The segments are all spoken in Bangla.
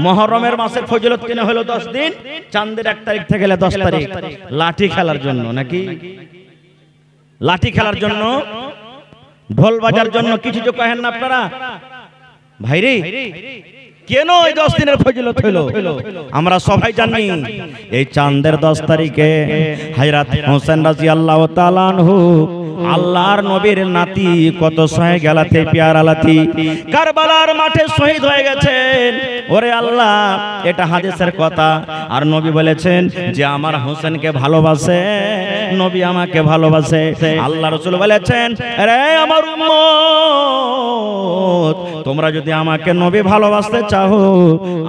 মুহররমের মাসের ফজিলত কেন হলো 10 দিন, চাঁদের 1 তারিখ থেকে 10 তারিখ লাঠি খেলার জন্য, নাকি লাঠি খেলার জন্য, ঢোল বাজার জন্য, কিছু তো কহেন না আপনারা ভাইরে? কেন এই 10 দিনের ফজিলত হলো? আমরা সবাই জানি এই চাঁদের 10 তারিখে হযরত হোসেন রাদিয়াল্লাহু তাআলা আনহু আল্লাহর নবীর নাতি কত সহে গেলাতে প্যারা লাতি কারবালার মাঠে শহীদ হয়ে গেছেন। ওরে আল্লাহ, এটা হাদিসের কথা। আর নবী বলেছেন যে আমার হোসেনকে ভালোবাসে, নবী আমাকে ভালোবাসে। আল্লাহ রাসূল বলেছেন, আরে আমার উম্মত, তোমরা যদি আমাকে নবী ভালোবাসতে চাও,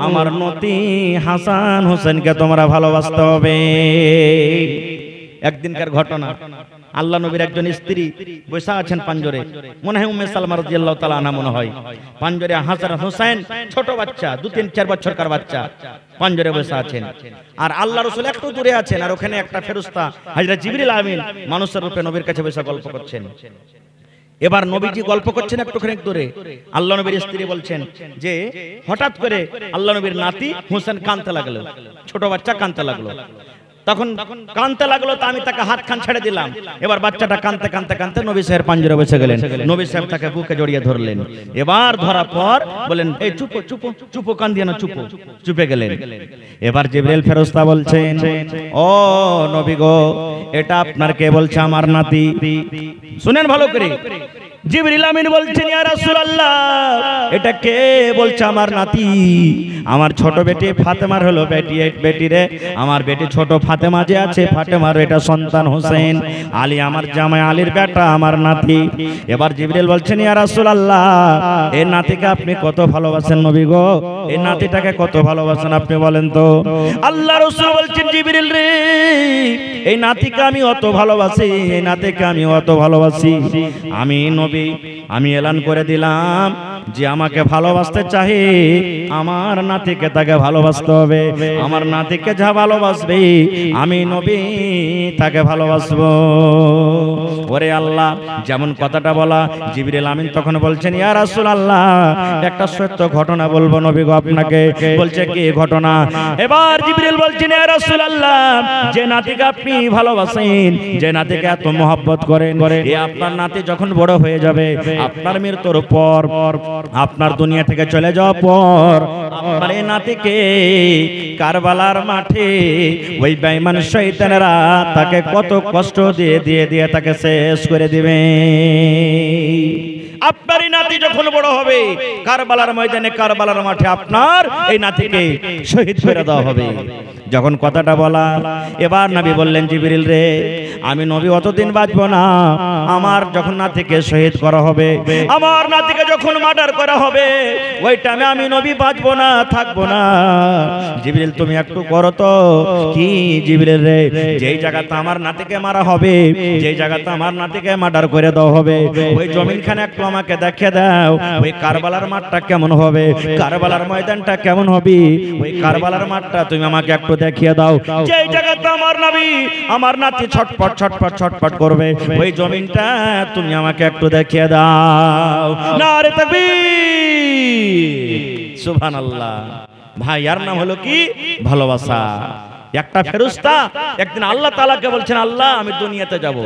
আমার নাতি হাসান হোসেনকে তোমরা ভালোবাসতে হবে। একদিনকার ঘটনা, আল্লাহ নবীর একজন স্ত্রী বসে আছেন পাঞ্জরে, মনে হয় উম্মে সালমা রাদিয়াল্লাহু তাআলা আনহা মনে হয়। পাঞ্জরে হাসান হোসেন ছোট বাচ্চা, 2-3-4 বছরকার বাচ্চা পাঞ্জরে বসে আছেন। আর আল্লাহ রাসূল একটু দূরে আছেন, আর ওখানে একটা ফেরেশতা হযরত জিবরিল আমিন মানুষের রূপে নবীর কাছে বসে গল্প করছেন। এবার নবীজি গল্প করছেন একটুখানি দূরে, আল্লাহ নবীর স্ত্রী বলছেন যে হঠাৎ করে আল্লাহ নবীর নাতি হোসেন কাঁদতে লাগলো, ছোট বাচ্চা কাঁদতে লাগলো। তখন কাঁদতে লাগলো, তো আমি তাকে হাত খান ছেড়ে দিলাম। এবার বাচ্চাটা কাঁদতে কাঁদতে কাঁদতে নবী সাহেব পাঞ্জরে বসে গেলেন। নবী সাহেব তাকে বুকে জড়িয়ে ধরলেন। এবার ধরার পর বলেন, এই চুপো চুপো চুপো, কান্দিয়ে না, চুপো। চুপে গেলেন। এবার জিবরিল ফেরেশতা বলছেন, ও নবী গো, এটা আপনার কে বলছে? আমার নাতি। শুনেন ভালো করে, জিবরিল আমিন বলছেন, ইয়া রাসূলুল্লাহ, এটা কে বলছে? আমার নাতি, আমার ছোট বেটি ফাতেমার হলো বেটি রে, আমার বেটি ছোট ফাতেমা যে আছে, ফাতেমার এটা সন্তান হোসেন, আলী আমার জামাই, আলীর বেটা আমার নাতি। এবার জিবরিল বলছেন, ইয়া রাসূলুল্লাহ, এই নাতিকে আপনি কত ভালোবাসেন নবী গো? এই নাতিটাকে কত ভালোবাসেন আপনি বলেন তো? আল্লাহ রাসূল বলছেন, জিবরিল রে, এই নাতিকে আমি অত ভালোবাসি, এই নাতিকে আমি অত ভালোবাসি, আমি এলান করে দিলাম যে আমাকে ভালোবাসতে চাই, আমার নাতিকে তাকে ভালোবাসতে হবে। আমার নাতিকে যা ভালোবাসবে আমি নবী তাকে ভালোবাসবো। ওরে আল্লাহ, যেমন কথাটা বলা, জিবরিল আমিন তখন বলছেন, ইয়া রাসূলুল্লাহ, একটা সত্য ঘটনা বলবো নবী গো আপনাকে। বলছে কি ঘটনা? এবার জিবরিল বলছেন, ইয়া রাসূলুল্লাহ, যে নাতিকে আপনি ভালোবাসেন, যে নাতিকে এত মহব্বত করেন, এই আপনার নাতি যখন বড় হয়ে যাবে, আপনার মৃত্যুর পর, আপনার দুনিয়া থেকে চলে যাওয়ার পর, আপনার এই নাতিকে কারবালার মাঠে ওই বেঈমান শয়তানেরা তাকে কত কষ্ট দিয়ে তাকে শেষ করে দিবে। আপনার এই নাতি যখন বড় হবে, কারবালার ময়দানে, কারবালার মাঠে আপনার এই নাতিকে শহীদ করে দেওয়া হবে। যখন কথাটা বলা, এবার নবী বললেন, জিবরিল রে, আমি নবী অতদিন বাঁচবো না। আমার যখন নাতিকে শহীদ করা হবে, আমার নাতিকে যখন মার্ডার করা হবে, ওই টাইমে আমি নবী বাঁচবো না, থাকবো না। জিবরিল তুমি একটু করো তো। কি জিবরিল রে? যেই জায়গাতে আমার নাতিকে মারা হবে, যেই জায়গাতে আমার নাতিকে মার্ডার করে দেওয়া হবে, ওই জমিনখানে একটু আমাকে দেখিয়ে দাও। ওই কারবালার মাঠটা কেমন হবে, কারবালার ময়দানটা কেমন হবে, ওই কারবালার মাঠটা তুমি আমাকে একটু দেখিয়ে দাও। যেই জায়গাতে আমার নবী, আমার নাতি ছটপট ছটপট ছটপট করবে, ওই জমিনটা তুমি আমাকে একটু দেখিয়ে দাও। নারে তাকবীর, সুবহানাল্লাহ। ভাই, আর নাম হলো কি? ভালোবাসা। একটা ফেরেশতা একদিন আল্লাহ তাআলাকে বলছেন, আল্লাহ আমি দুনিয়াতে যাব।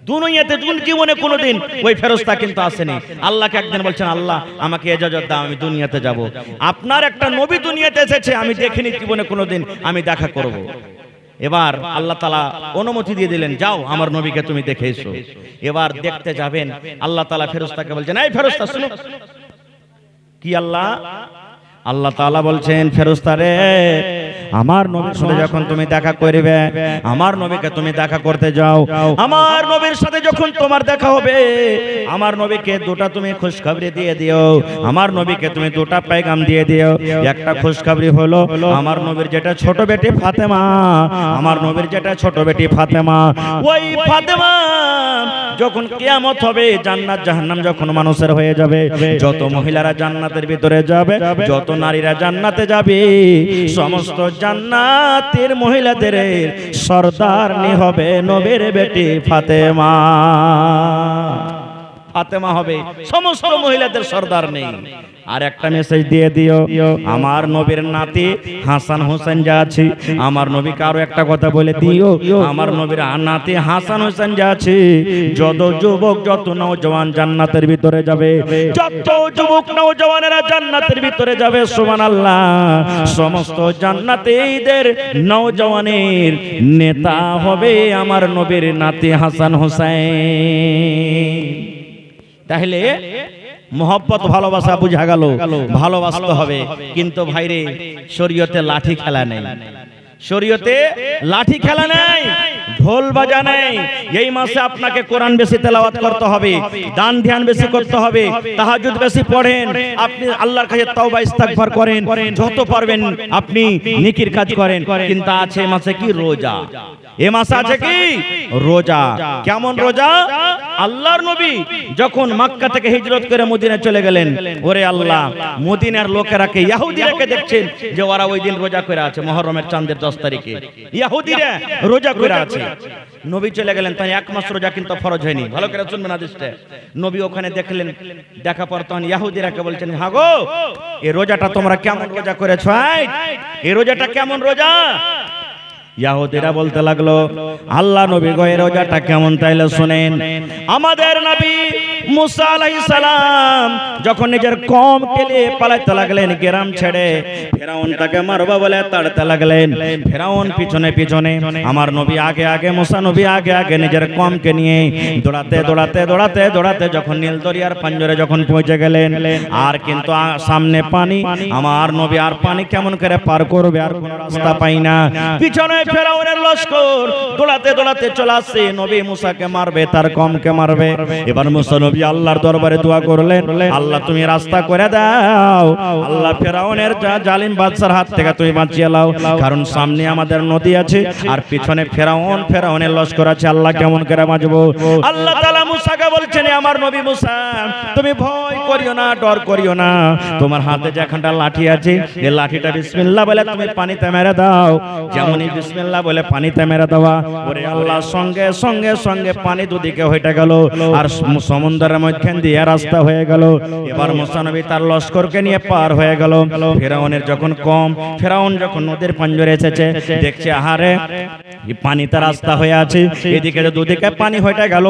দুনিয়াতে জীবনে কোনোদিন ওই ফেরেশতা কিন্তু আসেনি। আল্লাহকে একদিন বলছেন, আল্লাহ আমাকে ইজাজত দাও, আমি দুনিয়াতে যাব। আপনার একটা নবী দুনিয়াতে এসেছে, আমি দেখিনি জীবনে কোনোদিন, আমি দেখা করব। এবার আল্লাহ তাআলা অনুমতি দিয়ে দিলেন, যাও আমার নবীকে তুমি দেখে এসো। এবার দেখতে যাবেন, আল্লাহ তাআলা ফেরেশতাকে বলছেন, এই ফেরেশতা শুনো। কি আল্লাহ তাআলা বলছেন, ফেরেশতা রে, আমার নবীর সাথে যখন তুমি দেখা করবে, আমার নবীকে তুমি দেখা করতে যাও, আমার নবীর সাথে যখন তোমার দেখা হবে, আমার নবীকে দুটা তুমি খুশখবরি দিয়ে দিও। আমার নবীকে তুমি দুটা পেগাম দিয়ে দিও। একটা খুশখবরি হলো, আমার নবীর যেটা ছোট বেটি ফাতেমা, আমার নবীর যেটা ছোট বেটি ফাতেমা, ওই ফাতেমা যখন কিয়ামত হবে, জান্নাত জাহান্নাম যখন মানুষের হয়ে যাবে, যত মহিলারা জান্নাতের ভিতরে যাবে, যত নারীরা জান্নাতে যাবে, সমস্ত জান্নাতের মহিলাদের সরদারনি হবে নবীর বেটি ফাতেমা। ফাতেমা হবে, সমস্ত মহিলাদের সর্দার নেই। আর একটা মেসেজ দিয়ে দিও, আমার নবীর নাতি হাসান হোসেন যা আছে, আমার নবীকে আরো একটা কথা বলে দিও, আমার নবীর নাতি হাসান হোসেন যা আছে, যত যুবক যত নওজওয়ান জান্নাতের ভিতরে যাবে, যত যুবক নওজওয়ানেরা জান্নাতের ভিতরে যাবে, সুবহানাল্লাহ, সমস্ত জান্নাতীদের নওজওয়ানের নেতা হবে আমার নবীর নাতি হাসান হোসেন। তাহলে মোহব্বত ভালোবাসা বুঝা গেল, ভালোবাসতে হবে। কিন্তু ভাইরে শরীয়তে লাঠি খেলা নেই, শরীয়তে লাঠি খেলা নেই, ঢোল বাজা নেই। এই মাসে আপনাকে কোরআন বেশি তেলাওয়াত করতে হবে, দান ধ্যান বেশি করতে হবে, তাহাজ্জুদ বেশি পড়েন, আপনি আল্লাহর কাছে তওবা ইস্তিগফার করেন, যত পারবেন আপনি নেকির কাজ করেন। কিন্তু আছে এই মাসে কি রোজা, এ মাসে আছে কি রোজা। কেমন রোজা? আল্লাহর নবী যখন মক্কা থেকে হিজরত করে মদিনায় চলে গেলেন, ওরে আল্লাহ, মদিনার লোকেরাকে ইহুদিরাকে দেখছেন যে ওরা ওই দিন রোজা করে আছে, মুহররমের চাঁদের 10 তারিখে ইহুদিরা রোজা করে আছে। নবী চলে গেলেন, তাই এক মাস রোজা কিন্তু ফরজ হয়নি। ভালো করে শুনবেন হাদিসটা। নবী ওখানে দেখলেন, দেখা পর তখন ইহুদিরাকে বলছেন, হ্যাঁ গো, এই রোজাটা তোমরা কেমন রোজা করেছো? এই রোজাটা কেমন রোজা? ইহুদিরা বলতে লাগলো, আল্লাহ নবী গো, এই রোজাটা কেমন তাইলে শুনেন। আমাদের নবী মুসা আলাইহিস সালাম যখন নিজের কওম কেলে পালাতে লাগলেন গ্রাম ছেড়ে, ফেরাউন তাকে মারবে বলে তাড়াতে লাগলেন, ফেরাউন পিছনে পিছনে, আমার নবী আগে আগে, মুসা নবী আগে আগে নিজের কওমকে নিয়ে দৌড়াতে দৌড়াতে দৌড়াতে দৌড়াতে যখন নীল দরিয়ার পাঞ্জরে যখন পৌঁছে গেলেন, আর কিন্তু সামনে পানি, আমার নবী আর পানি কেমন করে পার করবে, আর কোনো রাস্তা পাই না। পিছনে ফেরাউনের লশকর দৌড়াতে দৌড়াতে চলে আসছে, নবী মুসাকে মারবে, তার কওমকে মারবে। এবার মুসা নবী আল্লাহর দরবারে দোয়া করলেন, আল্লাহ তুমি রাস্তা করে দাও, আল্লাহ ফেরাউনের জালিম বাদশার হাত থেকে তুমি বাঁচিয়ে নাও, কারণ সামনে আমাদের নদী আছে আর পিছনে ফেরাউনের লশকর আছে, আল্লাহ কেমন করে বাঁচবো। আল্লাহ তাআলা মুসাকে বলছেন, আমার নবী মুসা, তুমি ভয় করিও না, ডর করিও না, তোমার হাতে যে একটা লাঠি আছে, এই লাঠিটা বিসমিল্লাহ বলে তুমি পানিতে মেরে দাও। যেমনই বিসমিল্লাহ বলে পানিতে মেরে দেওয়া, ওরে আল্লাহ, সঙ্গে সঙ্গে সঙ্গে পানি দুদিকে হয়ে গেল, আর সমুদ্রের মধ্যখান দিয়ে রাস্তা হয়ে গেল। এবার মুসা নবী তার লস্করকে নিয়ে পার হয়ে গেল। ফেরাউনের যখন কম, ফেরাউন যখন নদীর পাঞ্জরে এসেছে, দেখছে আহারে পানিতে রাস্তা হয়ে আছে, এদিকে দুদিকে পানি হয়ে গেল,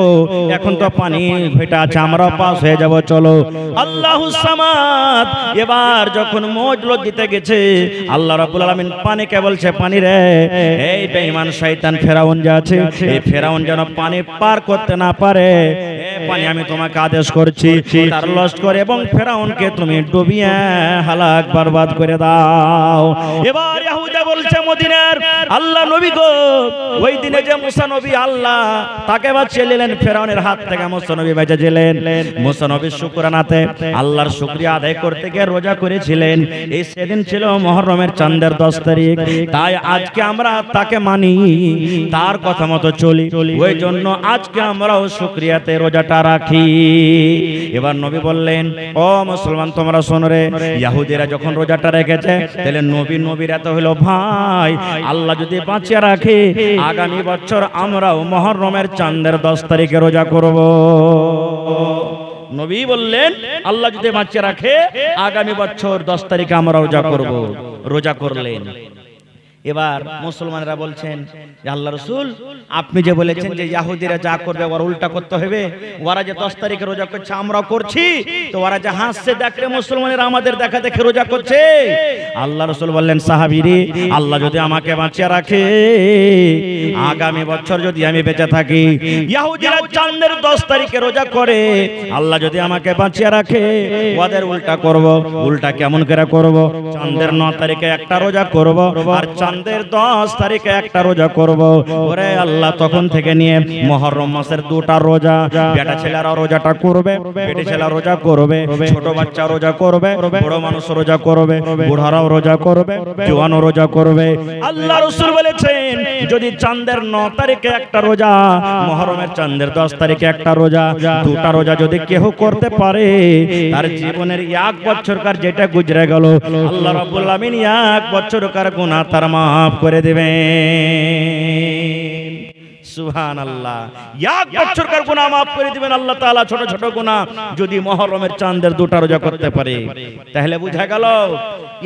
এখন তো পানি হয়ে আছে, আমরাও পাস হয়ে যাব, চলো। আল্লাহুস সামাদ এবার যখন মজলুদ দিতে গেছে, আল্লাহ রাব্বুল আলামিন পানিকে বলছে, পানি রে, এই বেঈমান শয়তান ফেরাউন যা আছে, এই ফেরাউন যেন পানি পার করতে না পারে, পানি আমি তোমাকে আদেশ করছি, তার লস্কর এবং ফেরাউনকে তুমি ডুবিয়ে হালাক বরবাদ করে দাও। এবার ইহুদা বলছে, মদিনার আল্লাহ নবী গো, ওই দিনে যে মুসা নবী আল্লাহ তাকে বাঁচিয়ে নিলেন ফেরাউনের হাত থেকে, মুসা নবী বেঁচে ছিলেন। মুসা নবী শুকরানাতে আল্লাহর শুকরিয়া আদায় করতে গিয়ে রোজা করেছিলেন। এই সেদিন ছিল মুহররমের চাঁদের 10 তারিখ, তাই আজকে আমরা তাকে মানি, তার কথা মতো চলি, ওই জন্য আজকে আমরাও শুকরিয়াতে রোজাটা রাখি। এবার নবী বললেন, ও মুসলমান তোমরা শোনো রে, ইহুদিরা যখন রোজাটা রেখেছে, তাহলে নবীর এত হলো ভাই, আল্লাহ যদি বাঁচিয়ে রাখে, আগামী বছর আমরাও মুহররমের চাঁদের 10 তারিখে রোজা করব। নবী বললেন, আল্লাহ যদি বাঁচিয়ে রাখে, আগামী বছর 10 তারিখে আমরা রোজা করব। রোজা করলেন। এবার মুসলমানরা বলছেন, আল্লাহ রাসূল, আপনি যে বলেছেন যে ইহুদিরা যা করবে ওরা উল্টা করতে হবে, ওরা যে 10 তারিখে রোজা করছে আমরাও করছি, তো ওরা যে হাসছে দেখলে মুসলমানেরা আমাদের দেখা দেখে রোজা করছে। আল্লাহ রাসূল বললেন, সাহাবীরে, আল্লাহ যদি আমাকে বাঁচিয়ে রাখে, আগামী বছর যদি আমি বেঁচে থাকি, ইহুদিরা চাঁদের 10 তারিখে রোজা করে, আল্লাহ যদি আমাকে বাঁচিয়ে রাখে, ওদের উল্টা করব। উল্টা কেমন করে করব? চাঁদের 9 তারিখে একটা রোজা করব, আর চাঁদের 10 তারিখে একটা রোজা করব। ওরে আল্লাহ, তখন থেকে নিয়ে মুহররম মাসের 2টা রোজা, বেটা ছেলেরা রোজাটা করবে, বেটি ছেলেরা রোজা করবে, ছোট বাচ্চা রোজা করবে, বড় মানুষ রোজা করবে, বুড়ারাও রোজা করবে, জওয়ানও রোজা করবে। আল্লাহ রাসূল বলেছেন, যদি চাঁদের 9 তারিখে একটা রোজা, মুহররমের চাঁদের 10 তারিখে একটা রোজা, 2টা রোজা যদি কেউ করতে পারে, তার জীবনের 1 বছরকার যেটা গুজরে গেল, আল্লাহ রাব্বুল আলামিন 1 বছরকার গুনাহ তার মাফ করে দেবেন। সুবহানাল্লাহ। 1 বছরকার গুনাহ maaf করে দিবেন আল্লাহ তাআলা, ছোট ছোট গুনাহ যদি মুহররমের চাঁদের 2টা রোজা করতে পারে। তাহলে বুঝা গেল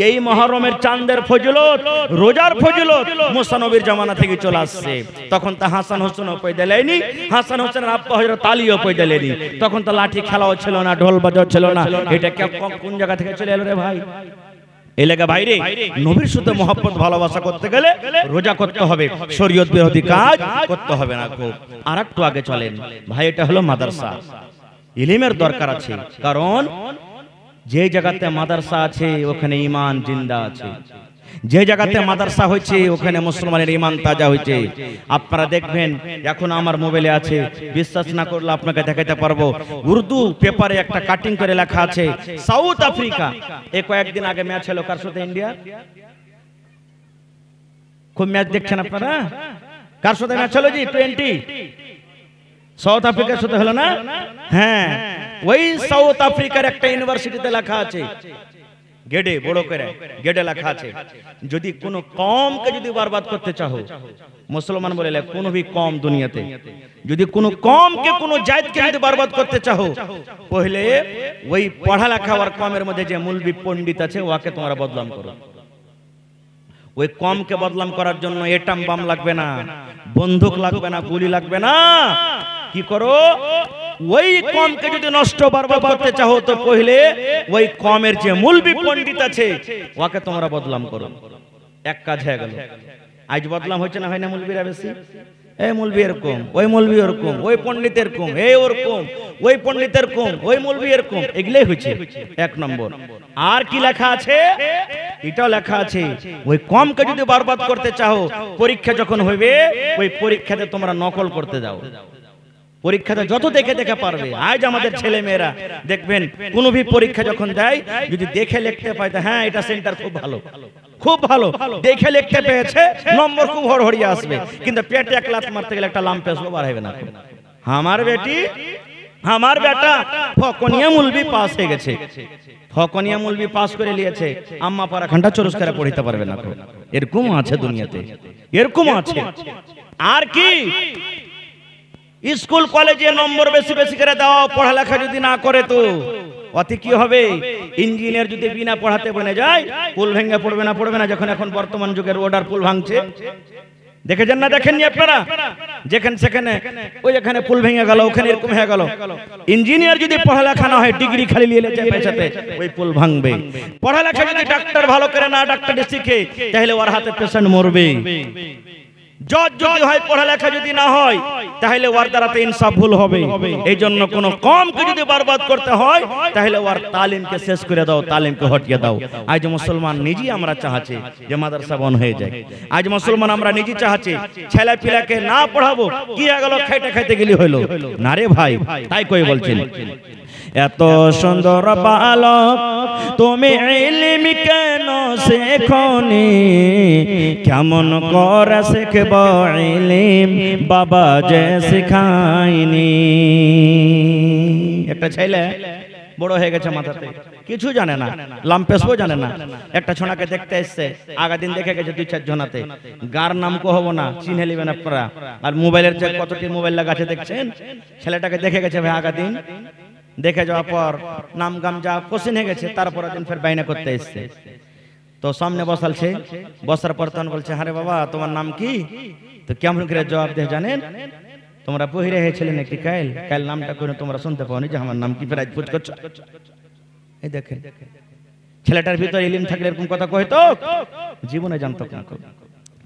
এই মুহররমের চাঁদের ফজিলত, রোজার ফজিলত মুসা নবীর জামানা থেকে চলে আসছে। তখন তা হাসান হোসেনও পয়দা লেয়নি, হাসান হোসেনের আব্বা হযরত আলীও পয়দা লেয়নি। তখন তো লাঠি খেলাও ছিল না, ঢোল বাজাও ছিল না। এটা কোন জায়গা থেকে চলে এলো রে ভাই? এই লাগা বাইরে নবীর সাথে মহব্বত ভালোবাসা করতে গেলে রোজা করতে হবে, শরীয়ত বিরোধী কাজ করতে হবে না। খুব আর একটু আগে চলেন ভাই, এটা হলো মাদ্রাসা। ইলমের দরকার আছে, কারণ যে জায়গাতে মাদ্রাসা আছে ওখানে ঈমান জিন্দা আছে। যে জায়গাতে মাদ্রাসা হয়েছে ওখানে মুসলমানের ঈমান তাজা হয়েছে। আপনারা দেখবেন এখন আমার মোবাইলে আছে, বিশ্বাস না করলে আপনাকে দেখাতে পারবো। উর্দু পেপারে একটা কাটিং করে লেখা আছে সাউথ আফ্রিকা। এই কয়েকদিন আগে ম্যাচ হলো কার সাথে? ইন্ডিয়া। খুব ম্যাচ দেখছেন আপনারা? কার সাথে ম্যাচ হলো? জি 20 সাউথ আফ্রিকার সাথে হলো না? হ্যাঁ, ওই সাউথ আফ্রিকার একটা ইউনিভার্সিটিতে লেখা আছে, গেডে বড় করে গেডে লেখা আছে, যদি কোনো কমকে যদি বরবাদ করতে চাও, মুসলমান বলে কোনো भी কম দুনিয়াতে যদি কোনো কমকে কোনো জাতকে যদি বরবাদ করতে চাও, পহলে ওই পড়ালেখা আর কমের মধ্যে যে মৌলবি পণ্ডিত আছে ওকে তোমরা বদনাম করো। ওই কমকে বদনাম করার জন্য এটাম বাম লাগবে না, বন্দুক লাগবে না, গুলি লাগবে না। কি করো? ওই কমকে যদি নষ্ট বরবাদ করতে চাও তো পহলে ওই কমের যে মৌলবি পণ্ডিত আছে ওকে তোমরা বদনাম করো। এক কাজ হয়ে গেল। আজ বদনাম হচ্ছে না, হয় না? মৌলবিরা বেশি, এই মৌলবি এরকম, ওই মৌলবি ওরকম, ওই পণ্ডিত এরকম, এই ওরকম, ওই পণ্ডিত এরকম, ওই মৌলবি এরকম, এগুলাই হচ্ছে 1 নম্বর। আর কি লেখা আছে? এটাও লেখা আছে ওই কমকে যদি বরবাদ করতে চাও, পরীক্ষা যখন হইবে ওই পরীক্ষাতে তোমরা নকল করতে যাও। পরীক্ষাতে যত দেখে দেখে পারবে। আজ আমাদের ছেলে মেয়েরা দেখবেন কোনো भी পরীক্ষা যখন দেয়, যদি দেখে লিখতে পায় তো হ্যাঁ এটা সেন্টার খুব ভালো, খুব ভালো, দেখে লিখতে পেয়েছে নম্বর খুব হড়হড়িয়ে আসবে। কিন্তু পেটে এক লাত মারতে গেলে একটা লাম্প আসবে, বার হবে না। আমার বেটি, আমার বেটা ফকনিয়া মৌলবি পাস হয়ে গেছে, ফকনিয়া মৌলবি পাস করে নিয়েছে, আম্মা পারা ঘন্টা চরস করে পড়তে পারবে না। এরকম আছে দুনিয়াতে, এরকম আছে। আর কি স্কুল কলেজে নম্বর বেশি বেশি করে দাও, পড়ালেখা যদি না করে তো অতি কি হবে? ইঞ্জিনিয়ার যদি বিনা পড়াতে বনে যায়, পুল ভেঙে পড়বে না? পড়বে না। যখন এখন বর্তমান যুগের অর্ডার পুল ভাঙছে, দেখেছেন না? দেখেননি আপনারা? যেখানে সেখানে ওই এখানে পুল ভেঙে গেল, ওখানে এরকম হয়ে গেল। ইঞ্জিনিয়ার যদি পড়ালেখা না হয়, ডিগ্রি খালি নিয়ে লেছে পেছাতে, ওই পুল ভাঙবে। পড়ালেখা যদি ডাক্তার ভালো করে না ডাক্তারি শিখে, তাহলে ওর হাতে পেশেন্ট মরবে। জজ যদি হয়, পড়ালেখা যদি না হয়, তাহলে ওর দ্বারাতে ইনসাফ ভুল হবে। এই জন্য কোন কমকে যদি বরবাদ করতে হয়, তাহলে ওর তালিমকে শেষ করে দাও, তালিমকে হটিয়ে দাও। আজ মুসলমান নিজেই আমরা চাহাচ্ছি যে মাদ্রাসা বন্ধ হয়ে যায়। আজ মুসলমান আমরা নিজেই চাহাচ্ছি ছেলে পিলাকে না পড়াবো, কি গেল খাইতে খাইতে গেলি হইলো না রে ভাই। তাই কই বলছেন, এত সুন্দর বালক তুমি ইলম কেন শেখনি, কেমন করে শিখব ইলম বাবা যে শিখায়নি। একটা ছেলে বড় হয়ে গেছে, মাথাতে কিছু জানে না, লাম্পেসও জানে না। একটা ছোনাকে দেখতে এসছে, আগা দিন দেখে গেছে 2-4 জনাতে, গার নাম কো হবো না, চিনে নেবেন আপনারা। আর মোবাইলের যে কতটি মোবাইল লাগা আছে দেখছেন, ছেলেটাকে দেখে গেছে ভাই আগা দিন, দেখে যাওয়ার পর নাম গাম যা পছন্দ হয়ে গেছে, তারপর দিন ফের বাইনা করতে এসছে। তো সামনে বসালছে, বসার পর তখন বলছে, আরে বাবা তোমার নাম কি? তো কেমন করে জবাব দেয় জানেন? তোমরা বহিরে হয়েছিলেন নাকি কাল? কাল নামটা করে তোমরা শুনতে পাওনি যে আমার নাম কি? ফের আজ পুজ করছো। এই দেখেন ছেলেটার ভিতরে ইলম থাকলে এরকম কথা কইতো জীবনে জানতো না।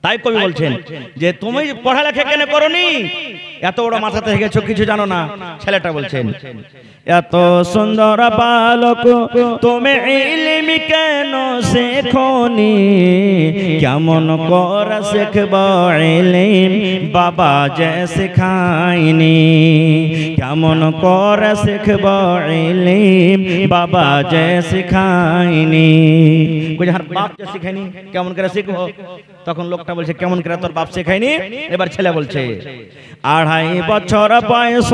তাই কবি বলছেন যে তুমি পড়ালেখা কেন করনি, এত বড় মাথা থেকে গেছো কিছু জানো না। ছেলেটা বলছেন, এত সুন্দর বালক তুমি ইলম কেন শেখনি, কেমন করে শিখব ইলম বাবা যে শিখায়নি, কেমন করে শিখব ইলম বাবা যে শিখায়নি। বাপ যে শিখায়নি কেমন করে শিখবো? তখন লোকটা লোকটা বলছে কেমন করে তোর বাপ শেখায়নি? এবার ছেলে বলছে 2.5 বছর বয়স,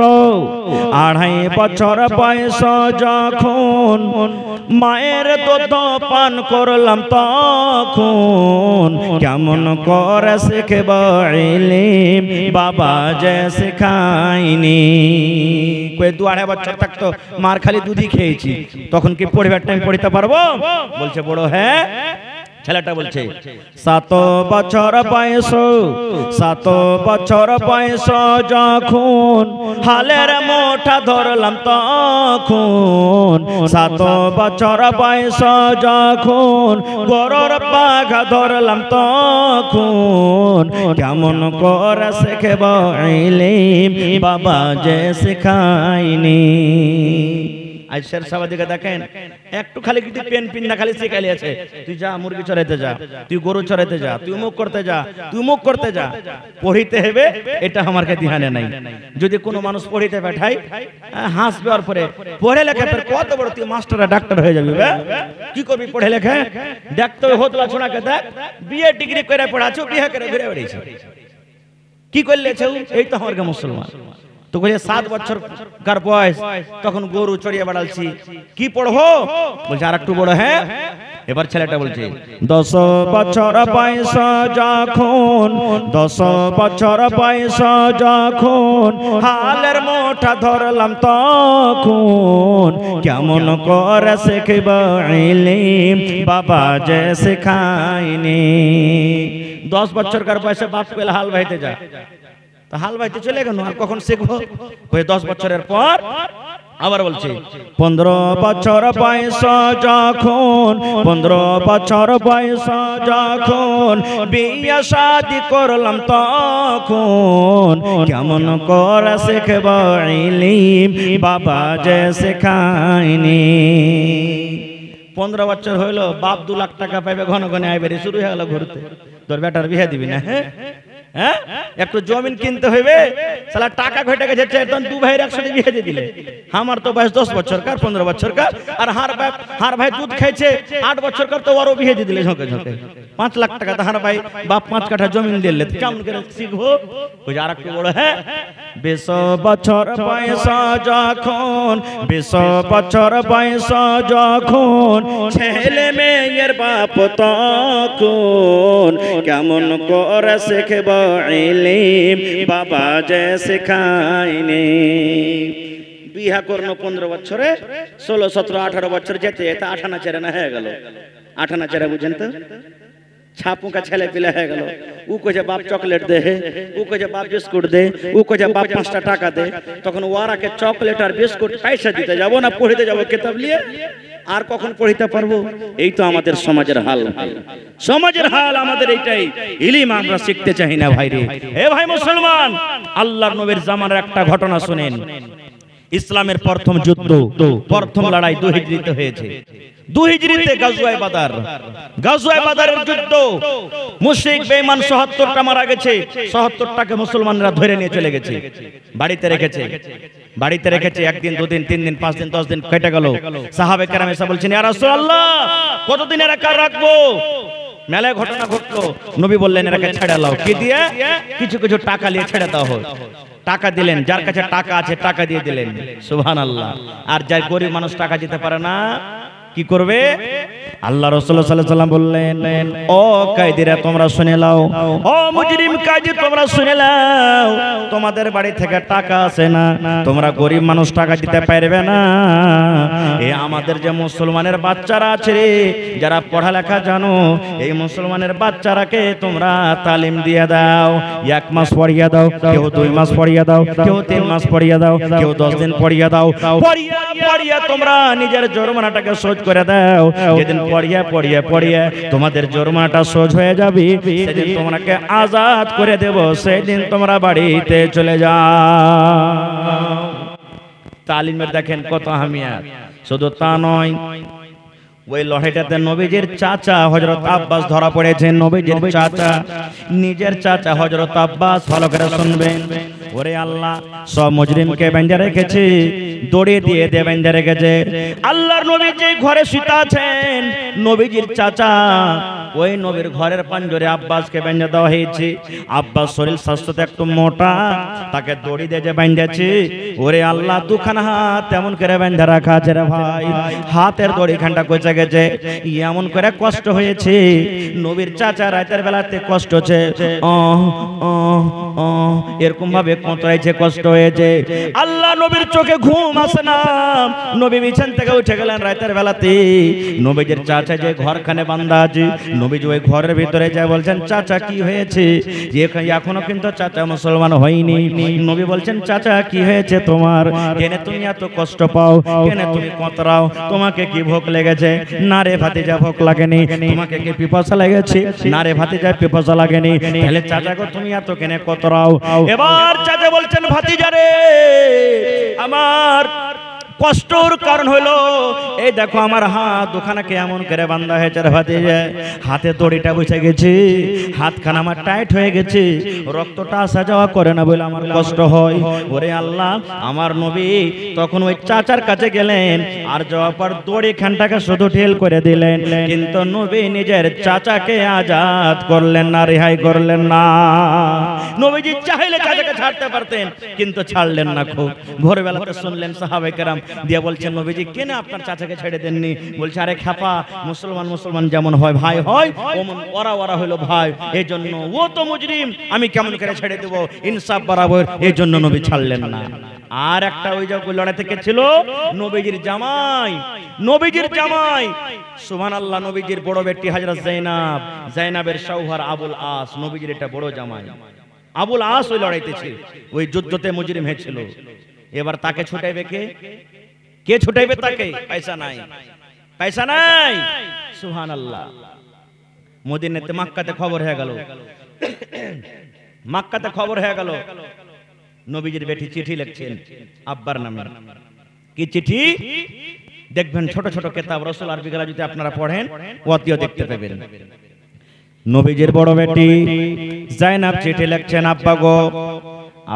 2.5 বছর বয়স যখন মায়ের দুধ পান করলাম তখন কেমন করে শিখব ইলম বাবা যে শেখায়নি। কই 2.5 বছর থাকতো মার খালি দুধই খেয়েছি, তখন কি পড়বার টাইম পড়তে পারবো? বলছে বড় হ্যাঁ। ছেলেটা বলছে 7 বছর বয়স, 7 বছর বয়স যখন হালের মোটা ধরলাম তখন, 7 বছর বয়স যখন গরুর পাখা ধরলাম তখন কেমন করে শিখব ইলম বাবা যে শেখায়নি। আজ শের সাহেব দিকে দেখেন, একটু খালি কি পেন পিন না খালি শিখাইলে আছে, তুই যা মুরগি চড়াইতে যা, তুই গরু চড়াইতে যা, তুই মুখ করতে যা, তুই মুখ করতে যা, পড়িতে হবে এটা আমার কাছে ধ্যানে নাই। যদি কোনো মানুষ পড়িতে পাঠাই হাসবে, আর পরে পড়ে লেখা তোর কত বড়, তুই মাস্টার ডাক্তার হয়ে যাবি, কি করবি পড়ে লেখা? দেখতে হতলা ছোনাকে দেখ, বিএ ডিগ্রি করে পড়াছো, বিয়ে করে ঘুরে বেড়েছে, কি করলেছে? এই তো আমার মুসলমান। তো বলে 7 বছর কার বয়স, তখন গরু চড়িয়ে বেড়ালছি, কি পড়বো? বলছে আর একটু বড় হ্যাঁ। এবার ছেলেটা বলছে 10 বছর বয়স যখন, 10 বছর বয়স যখন হালের মোটা ধরলাম তখন কেমন করে শিখব ইলম বাবা যে শেখায়নি। 10 বছরকার বয়সে বাপ পেলে হাল বাইতে যা, হাল বাইতে চলে গেল, আর কখন শিখবো? 10 বছরের পর আবার বলছে 15 বছর বয়স যখন, 15 বছর বয়স যখন বিয়ে শাদি করলাম তখন কেমন করে শিখব ইলম বাবা যে শেখায়নি। 15 বছর হইল, বাপ 2 লাখ টাকা পাইবে, ঘন ঘন আইবে, শুরু হয়ে গেল ঘুরতে, তোর বেটার বিয়ে দিবি না? হ্যাঁ, একটু জমিন কিনতে হইবে, সালা টাকা ঘটে গেছে, তখন 2 ভাইয়ের একসাথে বিয়ে দিয়ে দিলে। আমার তো বয়স 10 বছর কার, 15 বছর কার, আর হার ভাই দুধ খাইছে 8 বছর কার, তো আরো বিয়ে দিয়ে দিলে ঝোঁকে ঝোঁকে। 5 লাখ টাকা হার ভাই বাপ 5 কাঠা জমিন দিলে, কেমন করে শিখবো? ওই আর একটু বড় হ্যাঁ, 20 বছর বয়স যখন, 20 বছর বয়স যখন ছেলে মেয়ের বাপ তখন কেমন করে শিখব ইলম বাবা যে শেখায়নি। বিয়া করলো 15 বছরে, 16, 17, 18 বছর যেতে যেতে 18 চেরানা হয়ে গেল। 18 চেরা বুঝেন তো, ছাপু का ছেলে পিলা হয়ে গেল। ও কইছে বাপ চকলেট দে, ও কইছে বাপ বিস্কুট দে, ও কইছে বাপ 5টা টাকা দে। তখন ওরাকে চকলেট আর বিস্কুট পয়সা দিতে যাব না, পড়িতে যাব কিতাব নিয়ে, আর কখন পড়িতে পারবো? এই তো আমাদের সমাজের হাল, সমাজের হাল আমাদের এইটাই। ইলম আমরা শিখতে চাই না ভাই রে। এ ভাই মুসলমান, আল্লাহর নবীর জামানার একটা ঘটনা শুনেন। ইসলামের প্রথম যুদ্ধ, প্রথম লড়াই 2 হিজরিতে হয়েছে। 2 হিজরিতে গাজওয়ায়ে বাদর, গাজওয়ায়ে বাদরের যুদ্ধ। মুশরিক বেঈমান ৭৭টা মারা গেছে, ৭৭টাকে মুসলমানরা ধরে নিয়ে চলে গেছে, বাড়িতে রেখেছে। বাড়িতে রেখেছে 1 দিন 2 দিন 3 দিন 5 দিন 10 দিন কেটে গেল। সাহাবে কেরাম এসে বলছেন ইয়া রাসূলুল্লাহ, কতদিন এরা রাখবো? মেলায় ঘটনা ঘটলো। নবী বললেন এরাকে ছেড়ে দাও। কি দিয়ে? কিছু কিছু টাকা নিয়ে ছেড়ে দাও হয়। টাকা দিলেন, যার কাছে টাকা আছে টাকা দিয়ে দিলেন, সুবহানাল্লাহ। আর যার গরিব মানুষ টাকা দিতে পারে না, কি করবে? আল্লাহ রাসূল সাল্লাল্লাহু আলাইহি ওয়াসাল্লাম বললেন, ও কায়দিরা তোমরা শুনে নাও, ও মুজরিম কাজী তোমরা শুনে নাও, তোমাদের বাড়ি থেকে টাকা আসে না, তোমরা গরিব মানুষ টাকা দিতে পারবে না। এই আমাদের যে মুসলমানের বাচ্চারা আছে রে, যারা পড়ালেখা জানো, এই মুসলমানের বাচ্চারাকে তোমরা তালিম দিয়ে দাও। 1 মাস পড়িয়ে দাও, কেউ 2 মাস পড়িয়ে দাও, কেউ 3 মাস পড়িয়ে দাও, কেউ 10 দিন পড়িয়ে দাও। পড়িয়ে তোমরা নিজের জরিমানাটাকে শোধ করে দাও। যেদিন পড়িয়ে পড়িয়ে পড়িয়ে তোমাদের জরিমানাটা শোধ হয়ে যাবে, সেদিন তোমাকে আজাদ করে দেব, সেদিন তোমরা বাড়িতে চলে যাও। তালিমের দেখেন কত আহমিয়ত। শুধু তা নয়, ওই লড়াইটাতে নবীজির চাচা হযরত আব্বাস ধরা পড়েছেন। নবীজির চাচা, নিজের চাচা হযরত আব্বাস, ভালো করে শুনবেন। ওরে আল্লাহ, সব মুজরিমকে বেঁধে রেখেছে, দড়ি দিয়ে দিয়ে বেঁধে রেখেছে। আল্লাহর নবী যে ঘরে শুতে আছেন, নবীজির চাচা ওই নবীর ঘরের পাঞ্জরে আব্বাসকে বেঁধে দেওয়া হয়েছে। আব্বাস শরীর স্বাস্থ্যতে একটু মোটা, তাকে দড়ি দিয়ে যে বেঁধেছে, ওরে আল্লাহ দুখানা হাত এমন করে বেঁধে রাখা আছে রে ভাই, হাতের দড়ি খানটা কচে গেছে, এমন করে কষ্ট হয়েছে। নবীর চাচা রাতের বেলাতে কষ্ট হচ্ছে, এরকম ভাবে কোঁতরাইছে, কষ্ট হয়েছে। আল্লাহ নবীর চোখে ঘুম আসে না, নবী বিছান থেকে উঠে গেলেন রাতের বেলাতে। নবীজির চাচা যে ঘরখানে বান্ধা আছে, নবীজি ওই ঘরের ভিতরে যায়, বলছেন চাচা কি হয়েছে? যে এখনো কিন্তু চাচা মুসলমান হয়নি। নবী বলছেন চাচা কি হয়েছে তোমার? কেন তুমি এত কষ্ট পাও? কেন তুমি কোঁতরাও? তোমাকে কি ভোক লেগেছে? না রে ভাতিজা ভোক লাগেনি। তোমাকে কি পিপাসা লেগেছে? না রে ভাতিজা পিপাসা লাগেনি। তাহলে চাচা গো তুমি এত কেন কোঁতরাও? এবার চাচা বলছেন ভাতিজা রে, আমার কষ্টর কারণ হলো এই দেখো আমার হাত দুখানাকে এমন করে বান্ধা হয়েছে রে ভাতিজা, হাতে দড়িটা বসে গেছে, হাতখানা আমার টাইট হয়ে গেছে, রক্তটা আসা যাওয়া করে না বলে আমার কষ্ট হয়। ওরে আল্লাহ, আমার নবী তখন ওই চাচার কাছে গেলেন, আর যাওয়ার পর দড়ি খানটাকে শুধু ঢিল করে দিলেন, কিন্তু নবী নিজের চাচাকে আজাদ করলেন না, রেহাই করলেন না। নবীজি চাইলে চাচাকে ছাড়তে পারতেন, কিন্তু ছাড়লেন না। খুব ভোরবেলাতে শুনলেন সাহাবায়ে কেরাম দিয়ে বলছেন নবীজি কেন আপনার চাচাকে ছেড়ে দেননি? বলছে আরে খাপা, মুসলমান মুসলমান যেমন হয় ভাই হয়, ওরা হলো ভাই, এই জন্য ও তো মুজরিম, আমি কেমন করে ছেড়ে দেবো, ইনসাফ বরাবর, এই জন্য নবী ছাড়লেন না। আর একটা ওই যে লড়াই থেকে ছিল নবীজির জামাই, নবীজির জামাই সুবহানাল্লাহ, নবীজির বড় বেটি হযরত যায়েনাব, যায়েনাবের শৌহর আবুল আস, নবীজির এটা বড় জামাই আবুল আস ওই লড়াইতে ছিল, ওই যুদ্ধতে মুজরিম হয়েছিল। এবার তাকে ছুটাইবে কে? কে ছুটাইবে তাকে? পয়সা নাই, পয়সা নাই। সুবহানাল্লাহ। মদিনাতে মক্কাতে খবর হয়ে গেল, মক্কাতে খবর হয়ে গেল, নবীজির বেটি চিঠি লিখছেন আব্বার নামে। কি চিঠি? দেখবেন ছোট ছোট কিতাব রাসূল আরবি গলা যদি আপনারা পড়েন ওয়াতিও দেখতে পাবেন। নবীজির বড় বেটি যায়েনাব চিঠি লিখছেন, আব্বা গো,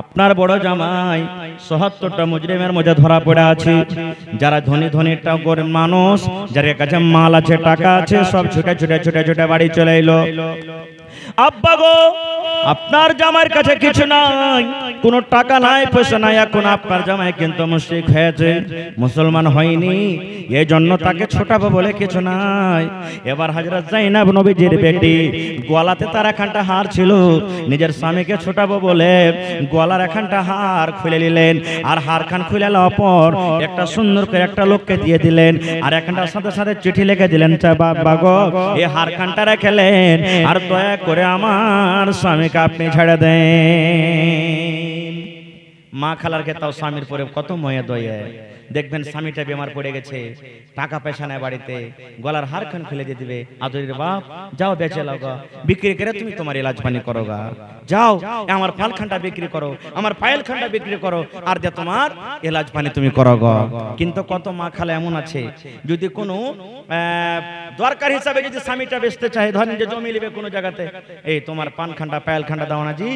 আপনার বড় জামাই ৭৭টা মুজরিমের মধ্যে ধরা পড়ে আছে, যারা ধনী ধনী গরিব মানুষ, যার কাছে মাল আছে টাকা আছে, সব ছুটে ছুটে ছুটে ছুটে বাড়ি চলে এলো। আব্বা গো, আপনার জামাইয়ের কাছে কিছু নাই, কোনো টাকা নাই, পয়সা নাই, এখন আপনার জামাই কিন্তু মুশরিক হয়েছে, মুসলমান হয়নি, এই জন্য তাকে ছোটাবো বলে কিছু নাই। এবার হযরত যায়েনাব নবীজির বেটি, গলাতে তার একখানটা হার ছিল, নিজের স্বামীকে ছোটাবো বলে গলার একখানটা হার খুলে নিলেন, আর হারখান খুলে নেওয়ার পর একটা সুন্দর করে একটা লোককে দিয়ে দিলেন, আর একখানটার সাথে সাথে চিঠি লিখে দিলেন, বাবা গো, এই হারখানটা রেখেলেন, আর দয়া করে আমার স্বামীকে আপনি ছেড়ে দেন। মা খালার ক্ষেত্রেও স্বামীর পরে কত ময়া দয়া। দেখবেন স্বামীটা বেমার পড়ে গেছে, টাকা পয়সা নাই বাড়িতে, গলার হারখান খুলে দিয়ে দিবে, আদরের বাপ যাও বেচে লাও গা, বিক্রি করে তুমি তোমার ইলাজ পানি করো গা, যাও আমার ফালখানটা বিক্রি করো, আমার পায়েল খানটা বিক্রি করো, আর দে তোমার ইলাজ পানি তুমি করো গা। কিন্তু কত মা খালা এমন আছে, যদি কোনো দরকার হিসাবে যদি স্বামীটা বেচতে চায়, ধরেন যে জমি নেবে কোনো জায়গাতে, এই তোমার পান খানটা পায়েল খানটা দাও না জি,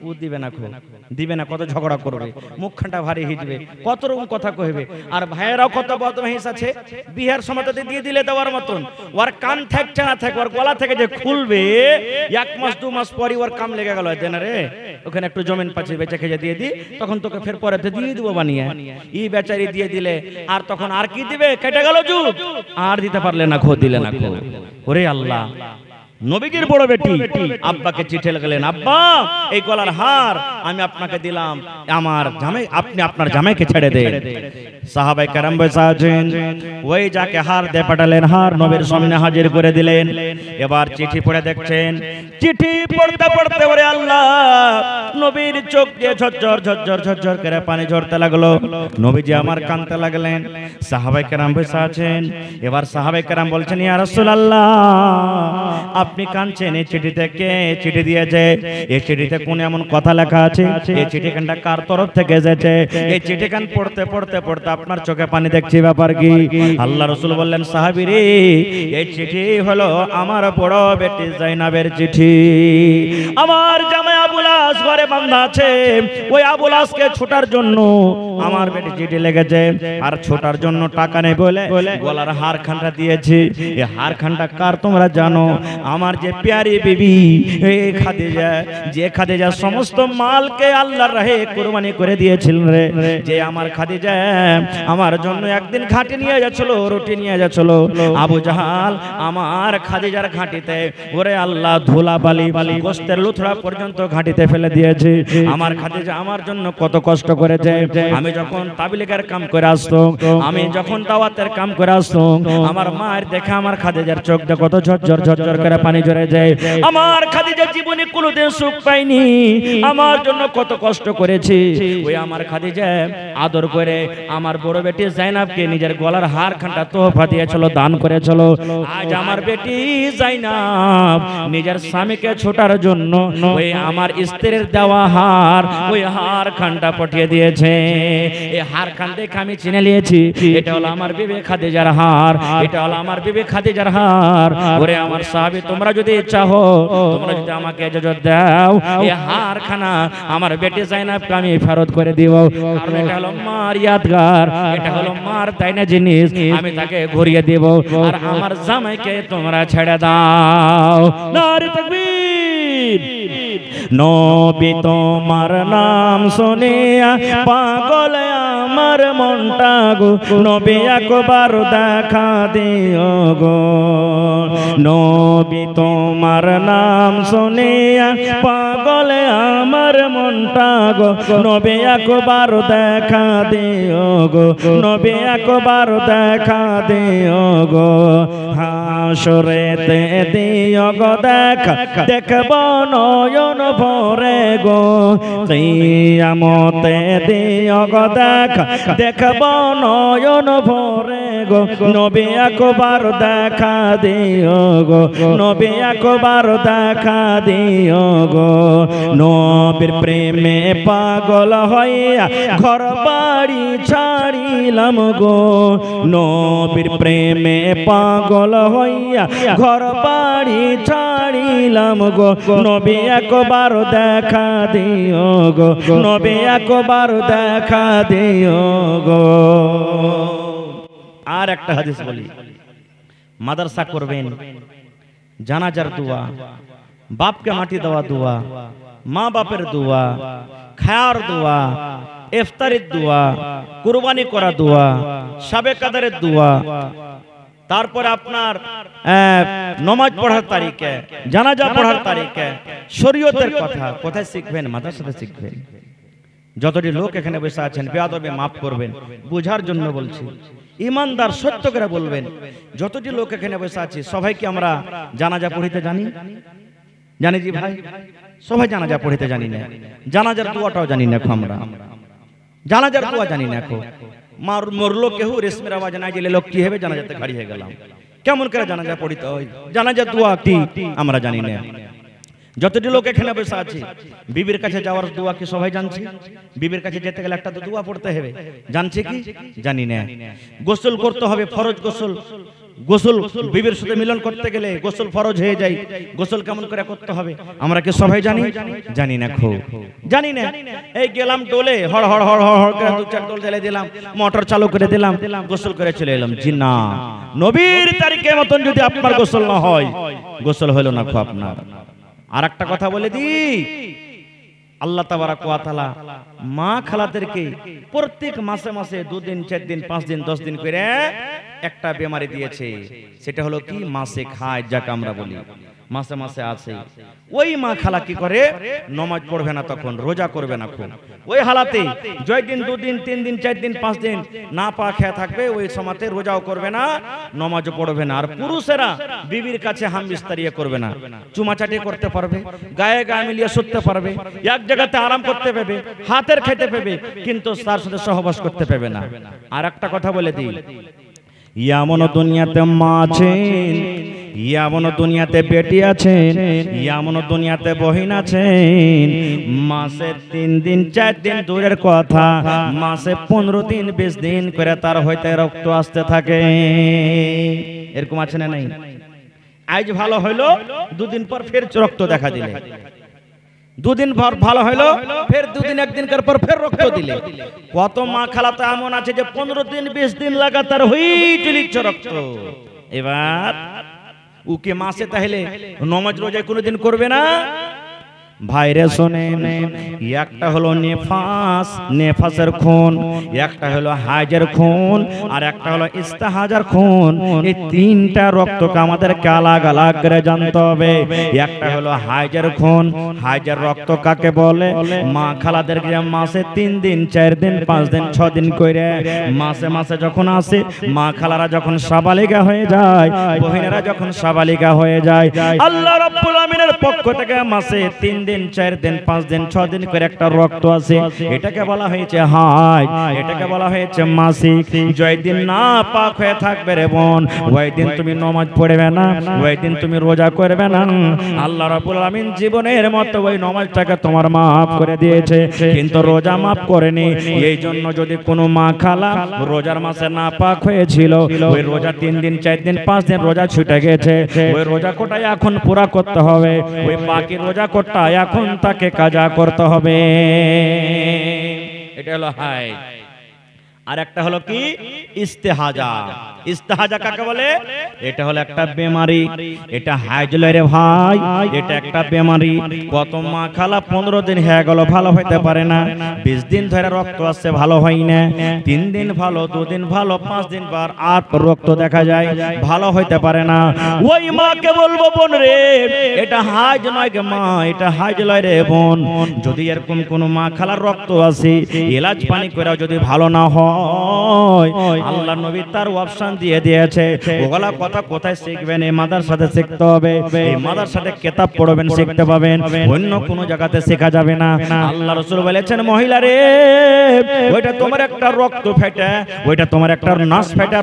ও দিবে না, খুব দিবে না, কত ঝগড়া করবে, মুখখানটা ভারী হিজবে, কত রকম কথা কইবে। আর ভাইয়েরাও কত বদমাইশ আছে, বিহার সমাজতে দিয়ে দিলে দেওয়ার মতন, ওর কান থাকছে না থাক, ওর গলা থেকে যে খুলবে, 1 মাস 2 মাস পরই ওর কাম লেগে গেল, দেন রে ওখানে একটু জমিন পাচ্ছি বেচে খেয়ে দিয়ে দি, তখন তোকে ফের পরে দিয়ে দিব বানিয়ে, ই বেচারি দিয়ে দিলে, আর তখন আর কি দিবে, কেটে গেল যুগ, আর দিতে পারলে না, খো দিলে না খো। ওরে আল্লাহ, নবীজির বড় বেটি আব্বাকে চিঠি লিখলেন, আব্বা এই গলার হার আমি আপনাকে দিলাম, আমার জামাই, আপনি আপনার জামাইকে ছেড়ে দেন। সাহাবায়ে কেরাম বসে আছেন, ওই যাকে হার দিয়ে পাঠালেন, হার নবীর সামনে হাজির করে দিলেন। এবার চিঠি পড়ে দেখছেন, চিঠি পড়তে পড়তে ওরে আল্লাহ, নবীর চোখ দিয়ে ঝরঝর ঝরঝর ঝরঝর করে পানি ঝরতে লাগলো, নবীজি আমার কাঁদতে লাগলেন। সাহাবায়ে কেরাম বসে আছেন, এবার সাহাবায়ে কেরাম বলছেন, ইয়া রাসূলুল্লাহ আপনি কাঁদছেন, এই চিঠিতে কে চিঠি দিয়েছে? এই চিঠিতে কোন এমন কথা লেখা আছে আছে, এই চিঠিখানটা কার তরফ থেকে এসেছে? এই চিঠিখান পড়তে পড়তে পড়তে আপনার চোখে পানি দেখছি, ব্যাপার কি? আল্লাহ রাসূল বললেন, সাহাবী রে, এই চিঠি হলো আমার বড় বেটি জাইনাবের চিঠি। আমার জামাই আবুল আস ঘরে বাঁধা আছে, ওই আবুল আসকে ছোটার জন্য আমার বেটি চিঠি লেগেছে, আর ছোটার জন্য টাকা নেই বলে গলার হার খানটা দিয়েছে। এই হার খানটা কার তোমরা জানো? আমার যে প্যারি বিবি খাদিজা, যে খাদিজা সমস্ত মালকে আল্লাহর রাহে কুরবানি করে দিয়েছিল রে, যে আমার খাদিজা আমার জন্য একদিন ঘাটে নিয়ে যাচ্ছিল, রুটি নিয়ে যাচ্ছিল, আবু জাহাল আমার খাদিজার ঘাটিতে ওরে আল্লাহ ধুলা বালি গোস্তের লুথড়া পর্যন্ত ঘাটিতে ফেলে দিয়েছে। আমার খাদিজা আমার জন্য কত কষ্ট করেছে। আমি যখন তাবলীগের কাম করে আসতাম, আমি যখন দাওয়াতের কাম করে আসতাম, আমার মায়ের দেখে আমার খাদিজার চোখ দিয়ে কত ঝরঝর ঝরঝর করে পানি ঝরে যায়। আমার খাদিজা জীবনে কোনোদিন সুখ পায়নি, আমার জন্য কত কষ্ট করেছে। ওই আমার খাদিজা আদর করে আমার বড় বেটি জাইনাবকে নিজের গলার হার খানটা তোহফা দিয়েছিল, দান করেছিল। আজ আমার বেটি জাইনাব নিজের স্বামীকে ছোটার জন্য ওই আমার স্ত্রীর দেওয়া হার, ওই হার খানটা পাঠিয়ে দিয়েছে। এই হার খান দেখে আমি চিনে নিয়েছি এটা হলো আমার বিবি খাদিজার হার, এটা হলো আমার বিবি খাদিজার হার। ওরে আমার সাহাবী, তোমরা যদি চাও, তোমরা যদি আমাকে ইজাজত দাও, এই হার খানা আমার বেটি জাইনাবকে আমি ফেরত করে দিব, কারণ এটা হলো মার ইয়াদগার, এটা হলো মার তাইনা জিনিস, আমি তাকে ঘুরিয়ে দিব। আর আমার জামাইকে তোমরা ছেড়ে দাও। নারে তাকবীর। নবী তোমার নাম শুনিয়া পাগল আমার মনটা গো, নবী একবার দেখা দিও গো। নবী তোমার নাম শুনিয়া পাগল আমার মনটা গো, নবী একবার দেখা দিও গো, নবী একবার দেখা দিও গো। হাসরেতে দিও গো দেখা, দেখব নয়ন ভরে গো। কিয়ামতে দিও গো দেখা, দেখব নয়ন ভরে গো। নবী একবার দেখা দিও গো, নবী একবার দেখা দিও গো। নবীর প্রেমে পাগল হইয়া ঘর বাড়ি ছাড়িলাম গো, নবীর প্রেমে পাগল হইয়া ঘর বাড়ি ছাড়িলাম গো। নবী একবার দেখা দিও গো, নবী একবার দেখা দিও গো। আর একটা হাদিস বলি, মাদ্রাসা করবেন, জানাজার দোয়া, বাপকে মাটি দেওয়া দোয়া, মা বাপের দোয়া, খায়ার দোয়া, ইফতারের দোয়া, কুরবানি করা দোয়া, শাবে কাদরের দোয়া, তারপরে আপনার নামাজ পড়ার তারিখে, জানাজা পড়ার তারিখে, শরীয়তের কথা কোথায় শিখবেন? মাদ্রাসাতে শিখবেন। যতটি লোক এখানে বসে আছেন বেয়াদবে মাফ করবেন, বুঝার জন্য বলছি, ইমানদার সত্য করে বলবেন। যতটি লোক এখানে বসে আছে সবাইকে আমরা জানাজা পড়িতে জানি? জানি জি ভাই, সবাই জানাজা পড়িতে জানি না, জানাজার দোয়াটাও জানি না। আমরা জানাজার দোয়া জানি না। মরলো কেউ রেশমের আওয়াজ না গেলে লোক কি হবে? জানাজাতে গাড়ি হয়ে গেলাম, কেমন করে জানাজা পড়িতে হয়? জানাজার দোয়া কি আমরা জানি না। যতটি লোক এখানে বসে আছে, বিবির কাছে যাওয়ার দোয়া কি সবাই জানছে? বিবির কাছে যেতে গেলে একটা তো দোয়া পড়তে হবে, জানছে কি? জানি না। গোসল করতে হবে, ফরজ গোসল। গোসল বিবির সাথে মিলন করতে গেলে গোসল ফরজ হয়ে যায়। গোসল কেমন করে করতে হবে আমরা কি সবাই জানি? জানি না, খুব জানি না। এই গেলাম ডোলে, হড় হড় হড় হড় করে দু চার ডোল জ্বালিয়ে দিলাম, মোটর চালু করে দিলাম, গোসল করে চলে এলাম। জি না, নবীর তারিখের মতন যদি আপনার গোসল না হয়, গোসল হলো না খুব আপনার। আর একটা কথা বলে দি, আল্লাহ তাবারাক ওয়া তাআলা মা খালাদেরকে প্রত্যেক মাসে মাসে 2 দিন 4 দিন 5 দিন 10 দিন করে একটা বেমারি দিয়েছে। সেটা হলো কি? মাসে খায়, যাকে আমরা বলি মাসে মাসে আছে। ওই মা খালা কি করে? নামাজ পড়বে না, তখন রোজা করবে না। খুব ওই হালাতে জয় দিন 2 দিন 3 দিন 4 দিন 5 দিন না পা খেয়ে থাকবে। ওই সময়তে রোজাও করবে না, নামাজও পড়বে না। আর পুরুষেরা বিবির কাছে হাম বিস্তারিয়ে করবে না, চুমাচাটি করতে পারবে, গায়ে গায়ে মিলিয়ে শুতে পারবে, এক জায়গাতে আরাম করতে পারবে, হাতের খেতে পারবে, কিন্তু তার সাথে সহবাস করতে পারবে না। আর একটা কথা বলে দিই, এমন দুনিয়াতে মা আছেন এমন দুনিয়াতে বেটি আছেন, এমন দুনিয়াতে বহিন আছেন, মাসে 3 দিন 4 দিন দূরের কথা, মাসে 15 দিন 20 দিন করে তার হইতে রক্ত আসতে থাকে। এরকম আছে না নাই? আজ ভালো হইলো, 2 দিন পর ফের রক্ত দেখা দিলে, 2 দিন পর ভালো হইলো, ফের 2 দিন 1 দিন পর ফের রক্ত দিলে। কত মা খালাতে এমন আছে যে 15 দিন 20 দিন লাগাতার হইতে লিখছে রক্ত। এবার উকে মাসে তাহলে নমাজ রোজা কোনোদিন করবে না? ভাইরে শোনেন, একটা হলো নেফাস, নেফাসের খুন, একটা হলো হাজের খুন, আর একটা হলো ইস্তেহাজার খুন। এই 3টা রক্তকে আমাদেরকে আলাদা আলাদা করে জানতে হবে। একটা হলো হাজের খুন, হাজের রক্ত কাকে বলে? মা খালাদেরকে মাসে 3 দিন 4 দিন 5 দিন 6 দিন করে মাসে মাসে যখন আসে, মা খালারা যখন সাবালিকা হয়ে যায়, বহিনেরা যখন সাবালিকা হয়ে যায়, আল্লাহ রাব্বুল আমিনের পক্ষ থেকে মাসে 3 দিন 4 দিন 5 দিন 6 দিন করে একটা রক্ত আছে। এটাকে বলা হয়েছে হায়, এটাকে বলা হয়েছে মাসিক। যেই দিন না পাক হয়ে থাকবে রে বোন, ওই দিন তুমি নামাজ পড়বে না, ওই দিন তুমি রোজা করবে না। আল্লাহ রাব্বুল আমিন জীবনের মতো ওই নামাজটাকে তোমার maaf করে দিয়েছে, কিন্তু রোজা maaf করেনি। এই জন্য যদি কোনো মা খালা রোজার মাসে না পাক হয়েছিল, ওই রোজা 3 দিন 4 দিন 5 দিন রোজা ছুটে গেছে, ওই রোজা কোটাই এখন পুরা করতে হবে। ওই বাকি রোজা কোটা এখন তাকে কাজা করতে হবে। এটা হলো হায়। আর একটা হলো কি? ইস্তেহাজা। ইস্তেহাজা কাকে বলে? এটা হলো একটা বেমারি। এটা হাইজলে রে ভাই, এটা একটা বেমারি। কত মা খালা 15 দিন হয়ে গেল ভালো হইতে পারে না, 20 দিন ধরে রক্ত আসছে ভালো হয় না, 3 দিন ভালো, 2 দিন ভালো, 5 দিন পর আর রক্ত দেখা যায়, ভালো হইতে পারে না। ওই মাকে বলবো, বোন রে, এটা হাইজ নয় গে মা, এটা হাইজ লয় রে বোন। যদি এরকম কোন মা খালার রক্ত আসে, এলাচ পানি করে যদি ভালো না হয়, আল্লাহ নবী তার অপশন দিয়ে দিয়েছে। ওগুলা কথা কোথায় শিখবেন? এই মাদ্রাসাতে শিখতে হবে, এই মাদ্রাসাতে কিতাব পড়বেন, শিখতে পাবেন, অন্য কোনো জায়গাতে শেখা যাবে না। আল্লাহ রাসূল বলেছেন, মহিলা রে, ওইটা তোমার একটা রক্ত ফেটে, ওইটা তোমার একটা নাস ফেটা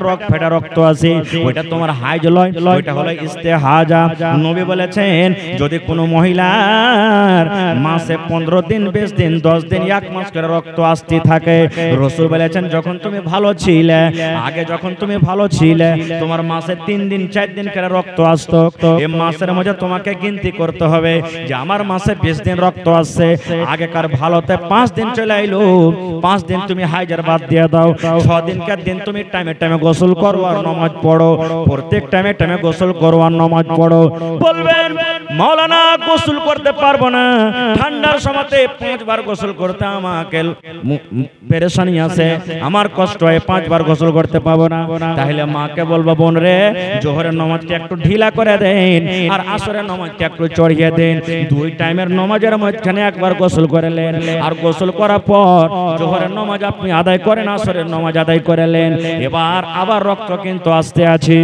রক্ত আছে, ওইটা তোমার হাইজ লয়, ওইটা হলো ইস্তেহাজা। নবী বলেছেন, যদি কোনো মহিলার মাসে 15 দিন 20 দিন 10 দিন 1 মাস করে রক্ত আসতে থাকে, রাসূল বলেছেন, যখন তুমি ভালো ছিলে, আগে যখন তুমি ভালো ছিলে, তোমার মাসে 3 দিন 4 দিন করে রক্ত আসতো, এই মাসের মধ্যে তোমাকে গিনতি করতে হবে যে আমার মাসে 20 দিন রক্ত আসছে, আগেকার ভালোতে 5 দিন চলে আইলো, 5 দিন তুমি হাইজার বাদ দিয়ে দাও, 6 দিনকার দিন তুমি টাইমে টাইমে গোসল করো আর নামাজ পড়ো, প্রত্যেক টাইমে টাইমে গোসল করো আর নামাজ পড়ো। বলবেন, মাওলানা গোসল করতে পারবো না, ঠান্ডার সময়তে 5 বার গোসল করতে আমাকে পেরেশানি আছে, আমার কষ্ট হয়, 5 বার গোসল করতে পাবো না। তাহলে মাকে বলবো, বোন রে, জোহরের নামাজটা একটু ঢিলা করে দেন আর আসরের নামাজটা একটু চড়িয়ে দেন। 2 টাইমের নামাজের মাঝখানে একবার গোসল করলেন, আর গোসল করার পর জোহরের নামাজ আপনি আদায় করেন, আসরের নামাজ আদায় করলেন। এবার আবার রক্ত কিন্তু আসতে আছে,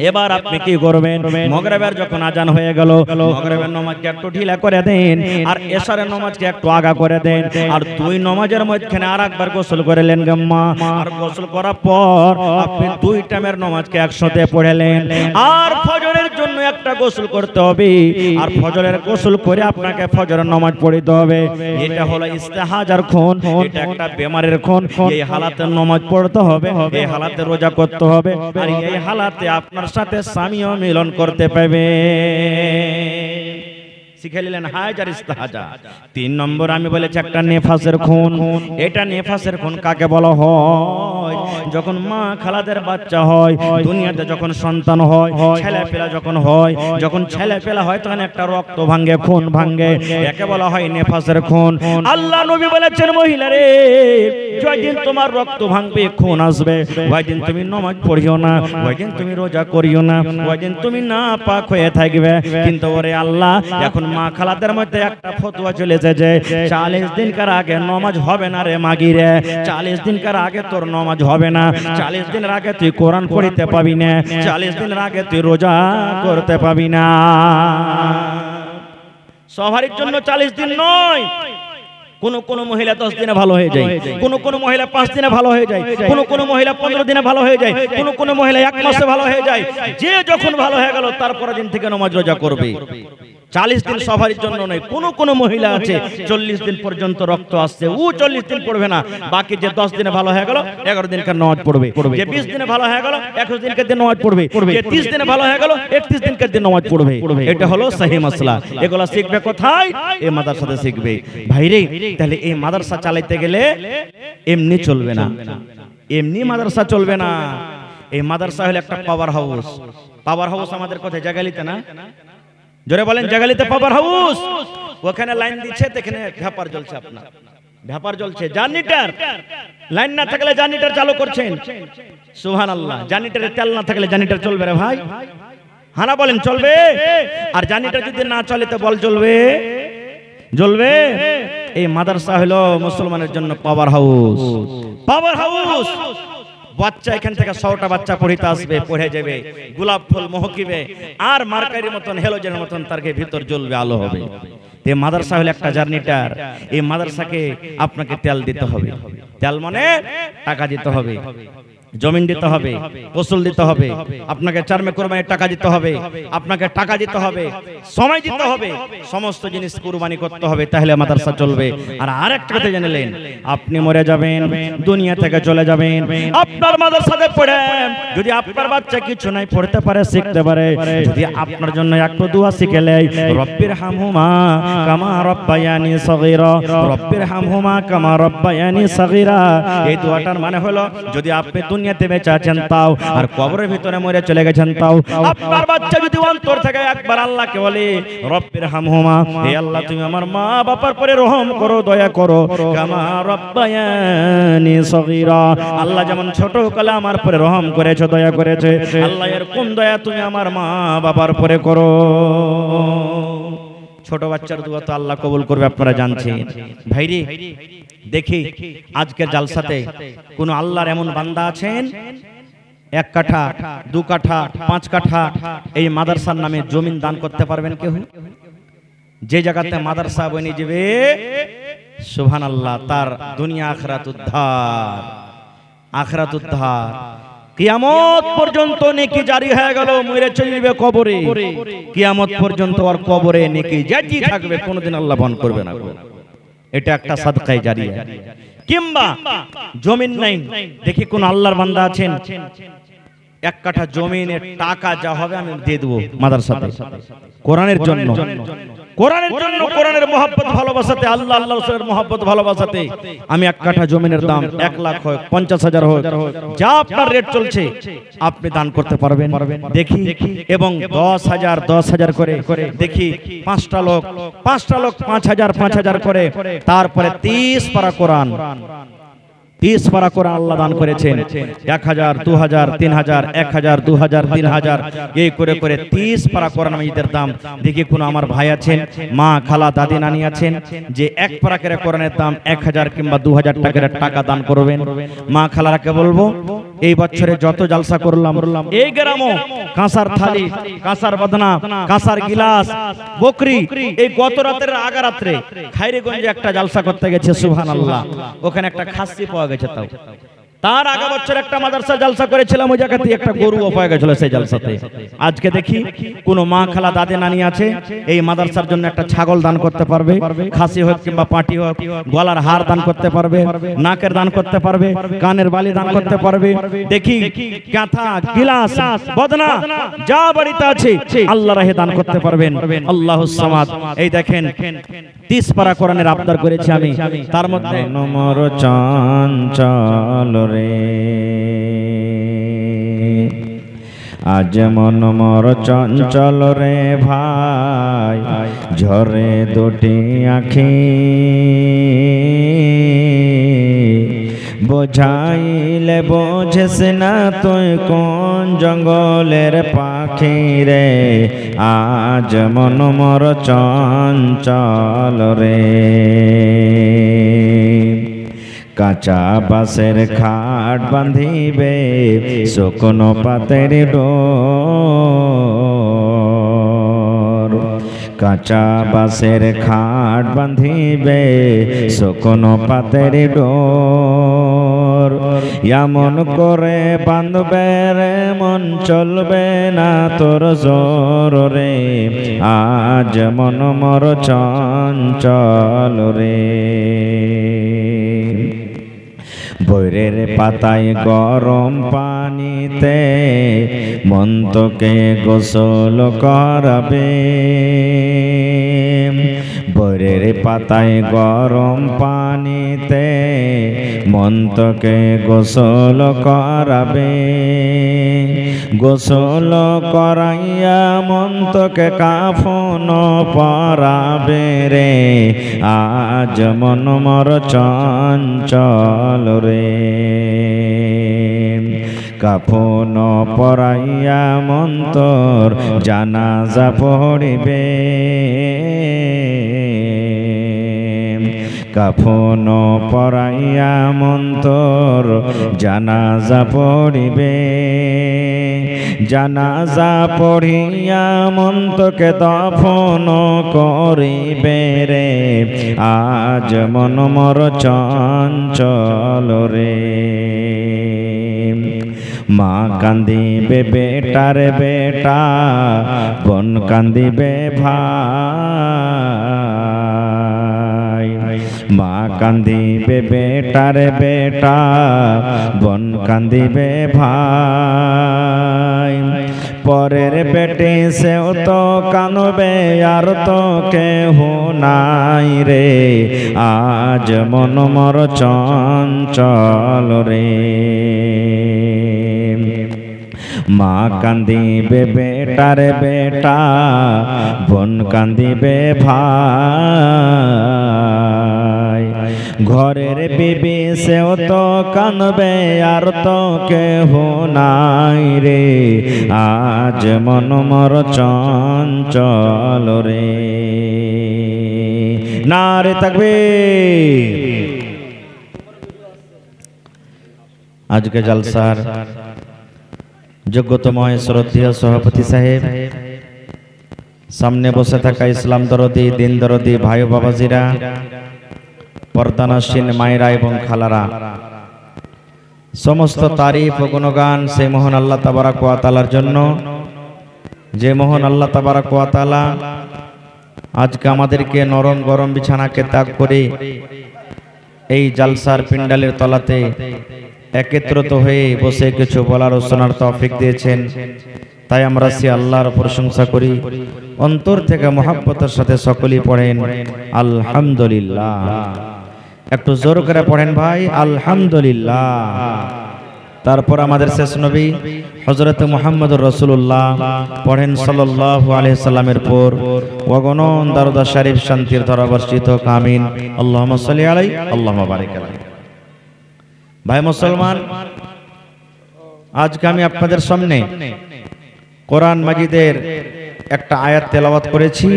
এবার আপনি কি করবেন? মাগরিবের যখন আজান হয়ে গেল, মাগরিবের নামাজকে একটু ঢিলা করে দেন আর এশারের নামাজকে একটু আগা করে দেন, আর 2 নামাজের মাঝখানে আরেকবার গোসল করলেন গাম্মা, আর গোসল করার পর আপনি 2 টাইমের নামাজকে একসাথে পড়লেন। আর ফজরের জন্য একটা গোসল করতে হবে, আর ফজরের গোসল করে আপনাকে ফজরের নামাজ পড়তে হবে। এটা হলো ইস্তেহাজার খুন, এটা একটা বেমারের খুন। এই হালাতে নামাজ পড়তে হবে, এই হালাতে রোজা করতে হবে, আর এই হালাতে আপনার সাথে স্বামীও মিলন করতে পারবে। শিখে নিলেন হাইজ আর ইস্তেহাজা। 3 নম্বর আমি বলেছি একটা নেফাসের খুন। এটা নেফাসের খুন কাকে বলা হয়? যখন মা খালাদের বাচ্চা হয়, দুনিয়াতে যখন সন্তান হয়, ছেলে পেলা যখন হয়, যখন ছেলে পেলা হয় তখন একটা রক্ত ভাঙে, খুন ভাঙে, একে বলা হয় নেফাসের খুন। আল্লাহ নবী বলেছেন, মহিলা রে, যেদিন তোমার রক্ত ভাঙবে, খুন আসবে, ওই দিন তুমি নামাজ পড়িও না, ওই দিন তুমি রোজা করিও না, ওই দিন তুমি না পাক হয়ে থাকবে। কিন্তু ওরে আল্লাহ, এখন মা খালাদের মধ্যে একটা ফতোয়া চলেছে যে 40 দিনকার আগে নামাজ হবে না রে মাগি রে, 40 দিনকার আগে তোর নামাজ হবে না, 40 দিনের আগে তুই কোরআন পড়তে পাবি না, 40 দিনের আগে তুই রোজা করতে পাবি না। সবারই জন্য 40 দিন নয়, কোন মহিলা 10 দিনে ভালো হয়ে যায়, কোন মহিলা 5 দিনে ভালো হয়ে যায়, কোন মহিলা 15 দিনে ভালো হয়ে যায়, কোন মহিলা 1 মাসে ভালো হয়ে যায়। যে যখন ভালো হয়ে গেল তারপরের দিন থেকে নামাজ রোজা করবে। 40 দিন সবার জন্য নয়। কোন মহিলা আছে 40 দিন পর্যন্ত রক্ত আসছে, ও 40 দিন পড়বে না। বাকি যে 10 দিনে ভালো হয়ে গেল 11 দিনকার নামাজ পড়বে, যে 20 দিনে ভালো হয়ে গেল 21 দিনকার দিন নামাজ পড়বে, যে 30 দিনে ভালো হয়ে গেল 31 দিনকার দিন নামাজ পড়বে। এটা হলো সহি মাসলা। এগুলো শিখবে কোথায়? এই মাদ্রাসাতে শিখবে। ভাইরে, তাহলে এই মাদ্রাসা চালাইতে গেলে এমনি চলবে না, এমনি মাদ্রাসা চলবে না। এই মাদ্রাসা হলো একটা পাওয়ার হাউস। পাওয়ার হাউস আমাদের কোথায়? জাগালিতে না? জোরে বলেন, জাগালিতে পাওয়ার হাউস। ওখানে লাইন দিচ্ছে, এখানে ভ্যাপার জ্বলছে, আপনার ভ্যাপার জ্বলছে। জার্নিটার লাইন না থাকলে জার্নিটার চালু করছেন, সুবহানাল্লাহ। জার্নিটারে তেল না থাকলে জার্নিটার চলবে রে ভাই? হানা বলেন, চলবে? আর জার্নিটার যদি না চলে তো বল জ্বলবে? জ্বলবে। এই মাদ্রাসা হলো মুসলমানের জন্য পাওয়ার হাউস। Power house. বাচ্চা এখান থেকে 100টা বাচ্চা পড়িতে আসবে, পড়ে যাবে, গোলাপ ফুল মহকিবে, আর মার্কারির মতন হেলোজেনের মতন তার ভিতর জ্বলবে, আলো হবে। এই মাদ্রাসা হলো একটা জার্নিটার। এই মাদ্রাসাকে আপনাকে তেল দিতে হবে। তেল মানে টাকা দিতে হবে, জমিন দিতে হবে, ফসল দিতে হবে, আপনাকে চারমে কোরবানির টাকা দিতে হবে, আপনাকে টাকা দিতে হবে, সময় দিতে হবে, সমস্ত জিনিস কুরবানি করতে হবে, তাহলে মাদ্রাসা চলবে। আর আরেকটা কথা জানলেন, আপনি মরে যাবেন, দুনিয়া থেকে চলে যাবেন, আপনার মাদ্রাসাতে পড়ে যদি আপনার বাচ্চা কিছু নাই পড়তে পারে, শিখতে পারে, যদি আপনার জন্য একটু দোয়া শিখেলে, রব্বির হামহুমা কামা রব্বায়ানি সগীরা, রব্বির হামহুমা কামা রব্বায়ানি সগীরা, এই দোয়াটার মানে হলো যদি আপনি দুনিয়াতে বেঁচে আছেন তাও, আর কবরের ভিতরে মরে চলে গেছেন তাও, আপনার বাচ্চা যদি অন্তর থেকে একবার আল্লাহকে বলে রব্বির হামহুমা, হে আল্লাহ তুমি আমার মা বাবার পরে রহম করো, দয়া করো, কামা রব্বায়ানি সগীরা, আল্লাহ যেমন ছোট কালে আমার পরে রহম করেছো, দয়া করেছে, আল্লাহ এর কোন দয়া তুমি আমার মা বাবার পরে করো। ছোট বাচ্চার দোয়া তো আল্লাহ কবুল করবে, আপনারা জানছেন। ভাইরে, দেখি আজকের জালসাতে কোন আল্লাহর এমন বান্দা আছেন 1 কাঠা 2 কাঠা 5 কাঠা এই মাদ্রাসার নামে জমিন দান করতে পারবেন? কেউ? যে জায়গাতে মাদ্রাসা বনে যাবে, সুবহানাল্লাহ, তার দুনিয়া আখিরাত উদ্ধার, আখিরাত উদ্ধার। কিয়ামত পর্যন্ত নেকি জারি হয়ে গেল, মরে চলবে কবরে, কিয়ামত পর্যন্ত আর কবরে নেকি জারি থাকবে, কোনদিন আল্লাহ বন্ধ করবে না। এটা একটা সাদকায়ে জারিয়া। কিংবা জমিন নাই, দেখি কোন আল্লাহর বান্দা আছেন 1 কাঠা জমিনের টাকা যা হবে আমি দিয়ে দেবো মাদ্রাসাতে, কোরআনের জন্য, কোরআনের জন্য, কোরআনের মহব্বত ভালোবাসাতে, আল্লাহ আল্লাহ রাসূলের মহব্বত ভালোবাসাতে আমি 1 কাঠা জমিনের দাম 1 লাখ হোক, 50,000 হোক, যা আপনার রেট চলছে আপনি দান করতে পারবেন। দেখি, এবং 10,000 করে দেখি 5টা লোক 5,000 করে, তারপরে 30 পারা কোরআন, 30 পারা কোরআন আল্লাহ দান করেছেন। 1,000, 2,000, 3,000, 1,000, 2,000, 3,000 এই করে 30 পারা কোরআন মাজিদের দাম। দেখি কোন আমার ভাই আছেন, মা খালা দাদি নানি আছেন, যে 1 পারা করে কোরআনের দাম 1,000 কিংবা 2,000 টাকার টাকা দান করবেন। মা খালারাকে বলবো, এই বছরে যত জালসা করলাম এই গ্রামও কাঁসার থালি, কাঁসার বদনা, কাঁসার গিলাস, বকরি, এই গত রাতের আগা রাত্রে খাইরেগঞ্জে একটা জালসা করতে গেছে, সুবহানাল্লাহ, ওখানে একটা খাসি পাওয়া গেছে। তাও তার আগা বছর একটা মাদ্রাসা জালসা করেছিলাম, ওই জায়গাতে একটা গরু পাওয়া গেছিল সেই জালসাতে। আজকে দেখি কোন মা খালা দাদি নানি আছে, এই মাদ্রাসার জন্য একটা ছাগল দান করতে পারবে, খাসি হোক কিংবা পাটি হোক, গলার হার দান করতে পারবে, নাকের দান করতে পারবে, কানের বালি দান করতে পারবে। দেখি কাঁথা, গিলাস, বদনা যা বাড়িতে আছে আল্লাহ রাহে দান করতে পারবেন। আল্লাহুস সামাদ। এই দেখেন 30 পারা কোরআনের আবদার করেছি আমি, তার মধ্যে নমর চঞ্চল রে, আজ মন মোর চঞ্চল রে ভাই, ঝরে দুটি আখি, বোঝাইলে বোঝেস না তুই কোন জঙ্গলের পাখি রে, আজ মন মোর চঞ্চল রে। কাঁচা বাঁশের খাট বাঁধিবে, শুকনো পাতের ডোর, কাঁচা বাঁশের খাট বাঁধিবে শুকনো পাতের ডোর এমন করে বাঁধবে রে মন চলবে না তোর জোর রে আজ মন মর চঞ্চল রে বৈরের পাতায় গরম পানিতে মন তোকে গোসল করাবে বৈরের পাতায় গরম পানিতে মন তোকে গোসল করাবে গোসল করাইয়া মন তোকে কাফন পরাবে রে আজ মন মর চঞ্চল রে কাফন পরাইয়া মন তোর জানাজা পড়িবে কাফন পরাইয়া মন তোর জানাজা পড়িবে জানাজা পড়িয়া মন তোকে দফন করিবে রে আজ মন মর চঞ্চল রে মা কান্দিবে বেটার বেটা বোন কান্দিবে ভাই মা কান্দিবে বেটার বেটা বোন কান্দিবে ভাই পরের বেটে সেও তো কানবে আর তো কেহ নাই রে আজ মন মর চঞ্চল রে মা কান্দিবে বেটার বেটা বোন কান্দিবে ভাই ঘরের বিবি সেও তো কানবে আর তো কেহ নাই রে আজ মন মর চঞ্চল রে নারে তাকবীর। আজকে জলসার যোগ্যতময় শ্রদ্ধেয় সভাপতি সাহেব, সামনে বসে থাকা ইসলাম দরদি দিন দরদি ভাই বাবাজিরা, পর্দানসীন মায়েরা এবং খালারা, সমস্ত তারিফ ও গুণগান সেই মহান আল্লাহ তাবারাক ওয়া তাআলার জন্য, যে মহান আল্লাহ তাবারাক ওয়া তাআলা আজকে আমাদেরকে নরম গরম বিছানাকে ত্যাগ করে এই জালসার পিন্ডালের তলাতে একত্রিত হয়ে বসে কিছু বলার ও শোনার তৌফিক দিয়েছেন। তাই আমরা সে আল্লাহর প্রশংসা করি, অন্তর থেকে মহব্বতের সাথে সকলেই পড়েন আলহামদুলিল্লাহ। একটু জোর করে পড়েন ভাই আলহামদুলিল্লাহ। তারপর আমাদের শেষ নবী হযরত মুহাম্মদুর রাসূলুল্লাহ পড়েন সাল্লাল্লাহু আলাইহি সাল্লামের পর ওয়াগনন দরুদ শরীফ শান্তির ধারা বর্ষিত হোক আমিন। আল্লাহুম্মা সাল্লি আলাইহি আল্লাহুম্মা বারিক আলাইহি। ভাই মুসলমান, আজকে আমি আপনাদের সামনে কোরআন মাজিদের একটা আয়াত তেলাওয়াত করেছি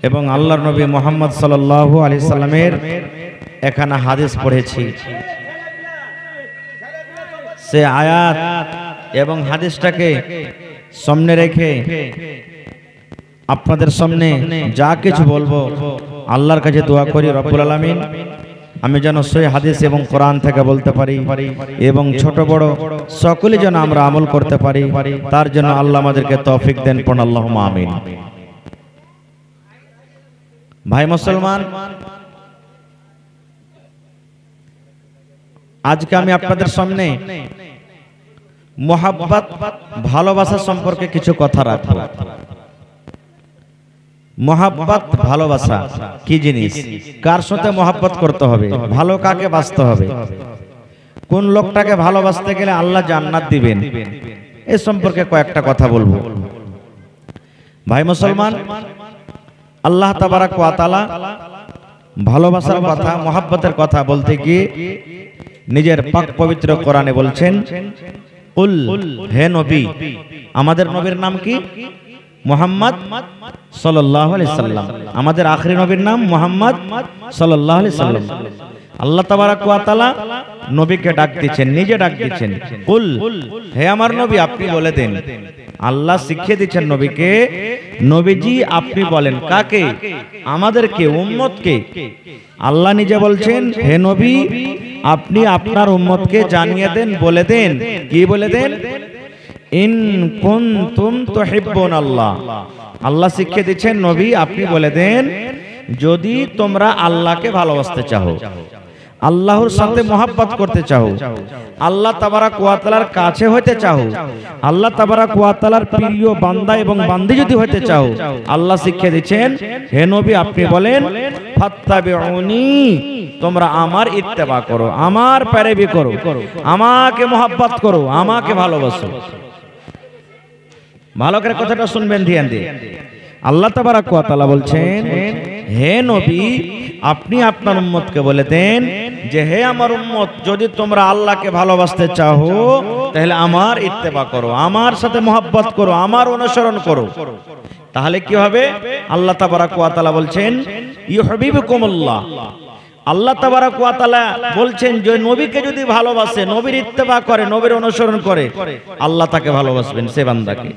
এবং আল্লাহর নবী মুহাম্মদ সাল্লাল্লাহু আলাইহি সাল্লামের এখানে হাদিস পড়েছি। সে আয়াত এবং হাদিসটাকে সামনে রেখে আপনাদের সামনে যা কিছু বলবো আল্লাহর কাছে দোয়া করি রব্বুল আলামিন আমি যেন সেই হাদিস এবং কোরআন থেকে বলতে পারি এবং ছোট বড় সকলে যেন আমরা আমল করতে পারি, তার জন্য আল্লাহ আমাদেরকে তৌফিক দেন। পড়ুন আল্লাহুম্মা আমিন। ভাই মুসলমান, আজকে আমি আপনাদের সামনে মুহাব্বত ভালোবাসা সম্পর্কে কিছু কথা রাখবো। মুহাব্বত ভালোবাসা কি জিনিস, কার সাথে মুহাব্বত করতে হবে, ভালো কাকে বাসতে হবে, কোন লোকটাকে ভালোবাসতে গেলে আল্লাহ জান্নাত দিবেন, এই সম্পর্কে কয়েকটা কথা বলবো। ভাই মুসলমান, আল্লাহ তাবারাক ওয়া তাআলা ভালোবাসার কথা, মুহাব্বতের কথা বলতে গিয়ে নিজের পাক পবিত্র কোরআনে বলছেন, কুল হে নবী, আমাদের নবীর নাম কি? মুহাম্মদ সাল্লাল্লাহু আলাইহি সাল্লাম। আমাদের আখেরি নবীর নাম মুহাম্মদ সাল্লাল্লাহু আলাইহি সাল্লাম। আল্লাহ তাবারাক ওয়া তাআলা নবীকে ডাক দিচ্ছেন, নিজে ডাক দিচ্ছেন, কুল, হে আমার নবী আপনি বলে দেন। আল্লাহ শিখিয়ে দিচ্ছেন নবীকে, নবীজি আপনি বলেন। কাকে? আমাদেরকে, উম্মতকে। আল্লাহ নিজে বলছেন, হে নবী আপনি আপনার উম্মতকে জানিয়ে দেন, বলে দেন। কি বলে দেন? ইন কুনতুম তুহিব্বুন আল্লাহ। আল্লাহ শিখিয়ে দিচ্ছেন নবী আপনি বলে দেন, যদি তোমরা আল্লাহকে ভালোবাসতে চাও, আল্লাহর সাথে মহব্বত করতে চাও, আল্লাহ তাবারাক ওয়া তাআলার কাছে হতে চাও, আল্লাহ তাবারাক ওয়া তাআলার প্রিয় বান্দা এবং বান্দি যদি হতে চাও, আল্লাহ শিখিয়ে দিচ্ছেন হে নবী আপনি বলেন ফাত্তাবিউনি, তোমরা আমার ইত্তেবা করো, আমার পেরোবি করো, আমাকে মহব্বত করো, আমাকে ভালোবাসো। ভালো করে কথাটা শুনবেন ধ্যান দিয়ে। আল্লাহ তাবারাক ওয়া তাআলা বলছেন, হে নবী আপনি আপনার উম্মতকে বলে দেন যে হে আমার উম্মত, যদি তোমরা আল্লাহকে ভালোবাসতে চাও তাহলে আমার ইত্তেবা করো, আমার সাথে মহব্বত করো, আমার অনুসরণ করো। তাহলে কি হবে? আল্লাহ তাবারাক ওয়া তাআলা বলছেন ইউহিব্বুকুমুল্লাহ। আল্লাহ তাবারাক ওয়া তাআলা বলছেন যে নবীকে যদি ভালোবাসে, নবীর ইত্তেবা করে, নবীর অনুসরণ করে, আল্লাহ তাকে ভালোবাসবেন, সে বান্দাকে।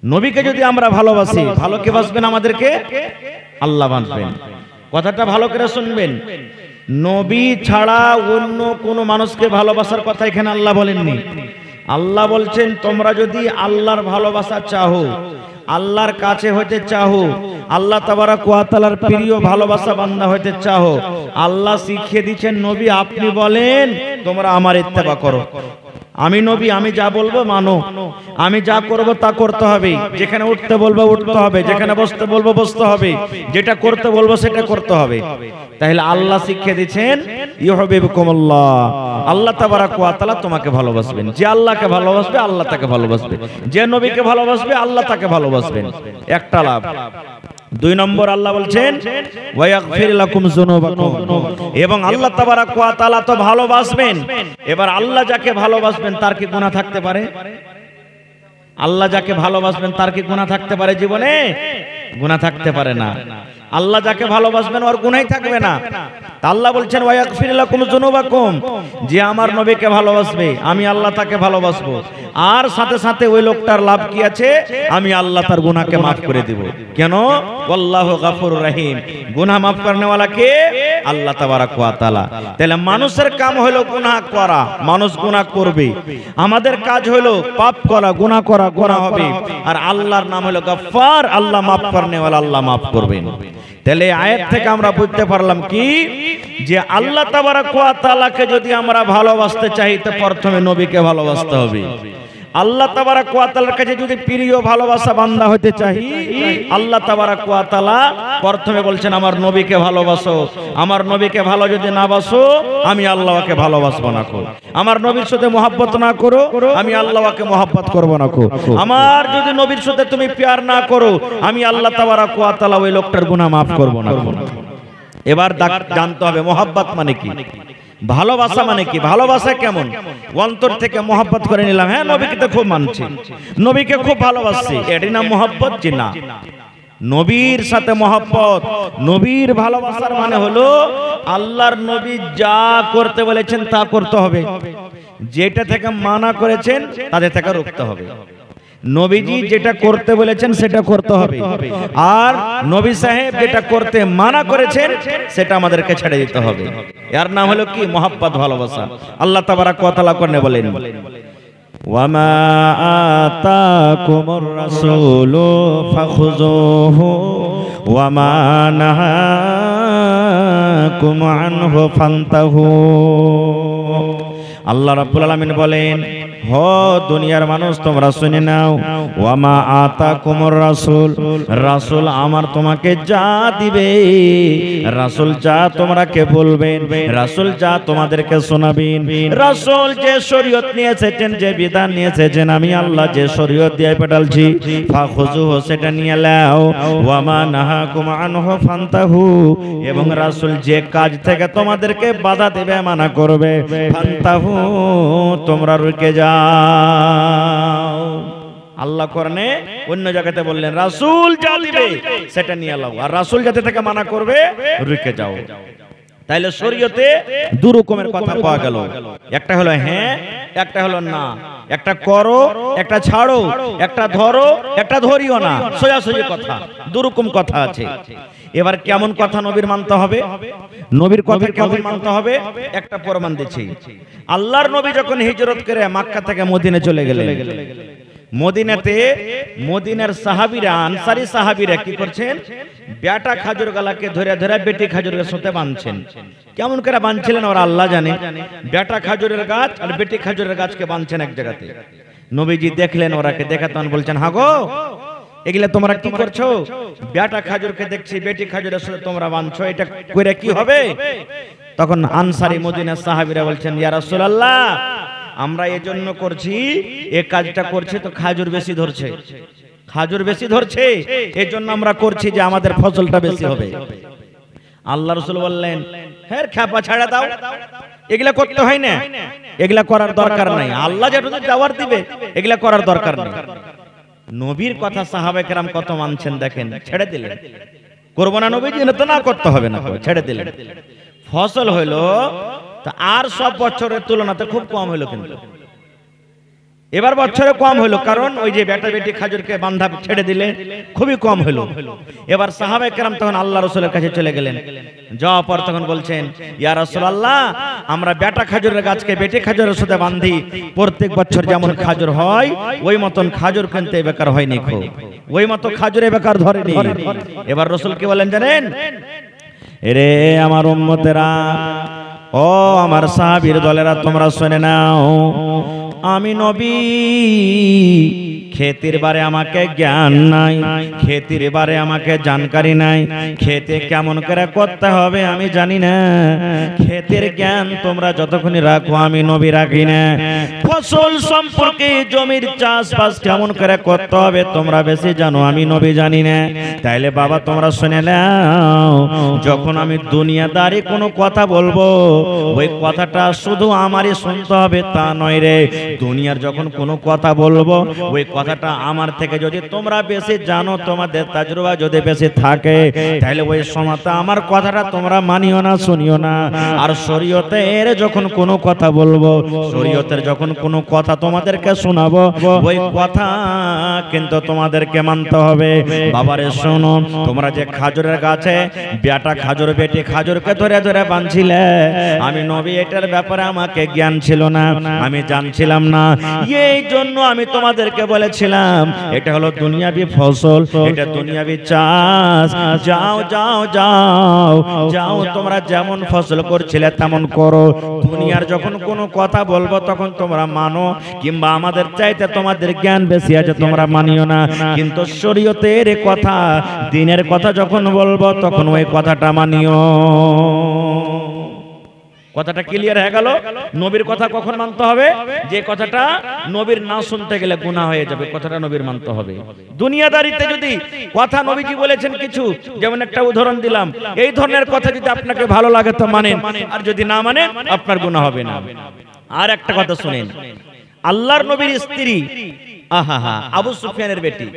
নবীকে যদি আমরা ভালোবাসি, ভালো কে বাসবেন? আমাদেরকে আল্লাহ বাসবেন। কথাটা ভালো করে শুনবেন। নবী ছাড়া অন্য কোন মানুষকে ভালোবাসার কথা এখানে আল্লাহ বলেননি। আল্লাহ বলছেন তোমরা যদি আল্লাহর ভালোবাসা চাও, আল্লাহর কাছে হতে চাও, আল্লাহ তাবারাক ওয়া তাআলার প্রিয় ভালোবাসা বান্দা হতে চাও, আল্লাহ শিখিয়ে দিচ্ছেন নবী আপনি বলেন তোমরা আমার ইত্তেবা করো। আমি নবী, আমি যা বলবো মানো, আমি যা করব তা করতে হবে, যেখানে উঠতে বলবো উঠতে হবে, যেখানে বসতে বলবো বসতে হবে, যেটা করতে বলবো সেটা করতে হবে। তাহলে আল্লাহ শিখিয়ে দিচ্ছেন ইউহিব্বুকুমুল্লাহ, আল্লাহ তাবারাক ওয়া তাআলা তোমাকে ভালোবাসবেন। যে আল্লাহকে ভালোবাসবে আল্লাহ তাকে ভালোবাসবে, যে নবীকে ভালোবাসবে আল্লাহ তাকে ভালোবাসবেন। একটা লাভ। 2 নম্বর আল্লাহ বলছেন ওয়া ইয়াগফির লাকুম যুনুবাকুম, এবং আল্লাহ তাবারাক ওয়া তাআলা তো ভালোবাসবেন। এবার আল্লাহ যাকে ভালোবাসবেন তার কি গুনাহ থাকতে পারে? আল্লাহ যাকে ভালোবাসবেন তার কি গুনাহ থাকতে পারে? জীবনে গুনাহ থাকতে পারে না। আল্লাহ যাকে ভালোবাসবেন ওর গুনাহই থাকবে না। তা আল্লাহ বলছেন ওয়া ইয়াগফির লাকুম যুনুবাকুম, যে আমার নবীকে ভালোবাসবে আমি আল্লাহ তাকে ভালোবাসবো, আর সাথে সাথে ওই লোকটার লাভ কি আছে? আমি আল্লাহ তার গুনাহকে মাফ করে দেব। কেন? আল্লাহু গফুরুর রহিম, গুনাহ মাফ করনে ওয়ালা কে? আল্লাহ তাবারাক ওয়া তাআলা। তাহলে মানুষের কাম হলো গুনাহ করা, মানুষ গুনাহ করবে। আমাদের কাজ হলো পাপ করা, গুনাহ করা, গুনাহ হবে। আর আল্লাহর নাম হলো গফফার, আল্লাহ মাফ করনে ওয়ালা, আল্লাহ মাফ করবেন। তাহলে আয়াত থেকে আমরা বুঝতে পারলাম কি, যে আল্লাহ তাবারাক ওয়া তাআলাকে যদি আমরা ভালোবাসতে চাই তো প্রথমে নবীকে ভালোবাসতে হবে। আল্লাহ তাবারাক ওয়া তাআলার কাছে যদি প্রিয় ভালোবাসা বান্দা হতে চাই, আল্লাহ তাবারাক ওয়া তাআলা প্রথমে বলছেন আমার নবীকে ভালোবাসো। আমার নবীকে ভালো যদি না বাসো আমি আল্লাহকে ভালোবাসবো না। আমার নবীর সাথে মহব্বত না করো আমি আল্লাহকে মহব্বত করব না। আমার যদি নবীর সাথে তুমি প্যার না করো আমি আল্লাহ তাবারাক ওয়া তাআলা ওই লোকটার গুনাহ মাফ করব না। এবার জানতে হবে মহব্বত মানে কি, ভালোবাসা মানে কি, ভালোবাসা কেমন? অন্তর থেকে মহব্বত করে নিলাম, হ্যাঁ নবীকে তো খুব মানছি, নবীকে খুব ভালোবাসছি, এটাই না মহব্বত? জি না। নবীর সাথে মহব্বত, নবীর ভালোবাসার মানে হলো আল্লাহর নবী যা করতে বলেছেন তা করতে হবে, যেটা থেকে মানা করেছেন তাদের থেকে রুখতে হবে। নবীজি যেটা করতে বলেছেন সেটা করতে হবে, আর নবী সাহেব যেটা করতে মানা করেছেন সেটা আমাদেরকে ছেড়ে দিতে হবে। এর নাম হলো কি? মহব্বত, ভালোবাসা। আল্লাহ তাবারাক ওয়া তাআলা করে বলেন ওয়ামা আতাকুমুর রাসূলু ফাখুযুহু ওয়ামা নাহাকুম আনহু ফান্তাহু। আল্লাহ রাব্বুল আলামিন বলেন, হো দুনিয়ার মানুষ তোমরা শুনে নাও, ওয়ামা আতাকুমুর রাসূল, রাসূল আমার তোমাকে যা দিবে, রাসূল যা তোমরাকে বলবেন, রাসূল যা তোমাদেরকে শোনাবেন, রাসূল যে শরীয়ত নিয়ে এসেছেন, যে বিধান নিয়ে এসেছেন, আমি আল্লাহ যে শরীয়ত দিয়ে পাঠালছি, ফাখুযুহু সেটা নিয়ে নাও, ওয়ামা নাহাকুম আনহু ফান্তাহু, এবং রাসূল যে কাজ থেকে তোমাদেরকে বাধা দেবে, মানা করবে, ফান্তাহু তোমরা রুকে যাও। আল্লাহ কোরআনে অন্য জায়গাতে বললেন রাসূল যা দিবে সেটা নিয়ে নাও, আর রাসূল যাতে থেকে মানা করবে রুকে যাও। তাইলে শরীয়তে দু রকমের কথা পাওয়া গেল, একটা হলো হ্যাঁ, একটা হলো না, একটা করো, একটা ছাড়ো, একটা ধরো, একটা ধরিও না, সোজাসুজি কথা, দু রকম কথা আছে। এবার কেমন কথা নবীর মানতে হবে, নবীর কথা কেমন মানতে হবে, একটা প্রমাণ দিচ্ছি। আল্লাহর নবী যখন হিজরত করে মক্কা থেকে মদিনা চলে গেলেন, মদিনাতে মদিনার সাহাবীরা, আনসারী সাহাবীরা কি করছেন, বেটা খাজুর গালাকে ধরে ধরে বেটি খাজুরের সাথে বাঁধছেন। কেমন করে বাঁধছিলেন ওরা আল্লাহ জানে। বেটা খাজুরের গাছ আর বেটি খাজুরের গাছকে বাঁধছেন এক জায়গাতে। নবীজি দেখলেন ওরাকে, দেখা তখন বলছেন, হাগো এগুলা তোমরা কি করছো? বেটা খাজুরকে দেখছি বেটি খাজুরের সাথে তোমরা বাঁধছো, এটা করে কি হবে? তখন আনসারী মদিনার সাহাবীরা বলছেন, ইয়া রাসূলুল্লাহ, আমরা এজন্য করছি, এই কাজটা করছি তো খাজুর বেশি ধরছে, খাজুর বেশি ধরছে, এজন্য আমরা করছি যে আমাদের ফসলটা বেশি হবে। আল্লাহ রাসূল বললেন, হ্যাঁ খ্যাপা ছাড়া দাও, এগুলা করতে হয় না, এগুলা করার দরকার নাই, আল্লাহ যেটা জবাব দিবে এগুলা করার দরকার নেই। নবীর কথা সাহাবায়ে কেরাম কত মানছেন দেখেন, ছেড়ে দিলেন, করব না নবীজি, তো না করতে হবে না, ছেড়ে দিলেন। ফসল হইলো তা আর সব বছরের তুলনাতে খুব কম হইলো, কিন্তু এবার বছরে কম হইলো, কারণ ওই যে বেটা বেটি খাজুরকে বান্ধা ছেড়ে দিলে খুবই কম হইলো। এবার সাহাবায়ে কেরাম তখন আল্লাহ রাসূলের কাছে চলে গেলেন, যাওয়ার পর তখন বলছেন, ইয়া রাসূলুল্লাহ, আমরা বেটা খাজুরের গাছকে বেটি খাজুরের সাথে বাঁধি, প্রত্যেক বছর যেমন খাজুর হয় ওই মতন খাজুর কিনতে বেকার হয়নি, ওই মতো খাজুরে বেকার ধরেনি। এবার রাসূল কি বলেন জানেন, এরে আমার উম্মতেরা, ও আমার সাহাবীর দলেরা, তোমরা শুনে নাও, আমি নবী, খেতের বারে আমাকে জ্ঞান নাই, খেতের বারে আমাকে জানকারি নাই, খেতে কেমন করে করতে হবে আমি জানি না, খেতের জ্ঞান তোমরা যতক্ষণ রাখো আমি নবী রাখি না, ফসল সম্পর্কে জমির চাষবাস কেমন করে করতে হবে তোমরা বেশি জানো, আমি নবী জানি না। তাইলে বাবা তোমরা শুনে নাও, যখন আমি দুনিয়াদারি কোনো কথা বলবো ওই কথাটা শুধু আমারই শুনতে হবে তা নয় রে, দুনিয়ার যখন কোনো কথা বলবো ওই কথাটা আমার থেকে যদি তোমরা বেশি জানো, তোমাদের তাজরুবা যদি বেশি থাকে, তাহলে ওই সময়টা আমার কথাটা তোমরা মানিও না, শুনিও না। আর শরীয়তের যখন কোনো কথা বলবো, শরীয়তের যখন কোনো কথা তোমাদেরকে শোনাবো, ওই কথা কিন্তু তোমাদেরকে মানতে হবে। বাবারে শোনো, তোমরা যে খাজুরের গাছে বেটা খাজুর বেটি খাজুরকে ধরে ধরে বাঁধছিলে, আমি নবী এটার ব্যাপারে আমাকে জ্ঞান ছিল না, আমি জানছিলাম না, এই জন্য আমি তোমাদেরকে বলেছিলাম এটা হলো দুনিয়াবি ফসল, এটা দুনিয়াবি চাষ, যাও যাও যাও যাও, তোমরা যেমন ফসল করছিলে তেমন করো, দুনিয়ার যখন কোনো কথা বলবো তখন তোমরা মানো, কিংবা আমাদের চাইতে তোমাদের জ্ঞান বেশি আছে তোমরা মানিও না, কিন্তু শরীয়তের কথা, দিনের কথা যখন বলবো তখন ওই কথাটা মানিও। কথাটা ক্লিয়ার হয়ে গেল। নবীর কথা কখন মানতে হবে, যে কথাটা নবীর না শুনতে গেলে গুনাহ হয়ে যাবে, কথাটা নবীর মানতে হবে। দুনিয়াদারিতে যদি কথা নবীজি বলেছেন কিছু, যেমন একটা উদাহরণ দিলাম, এই ধরনের কথা যদি আপনাকে ভালো লাগে তো মানেন, আর যদি না মানেন আপনার গুনাহ হবে না। আর একটা কথা শুনেন, আল্লাহর নবীর স্ত্রী আহা আবু সুফিয়ানের বেটি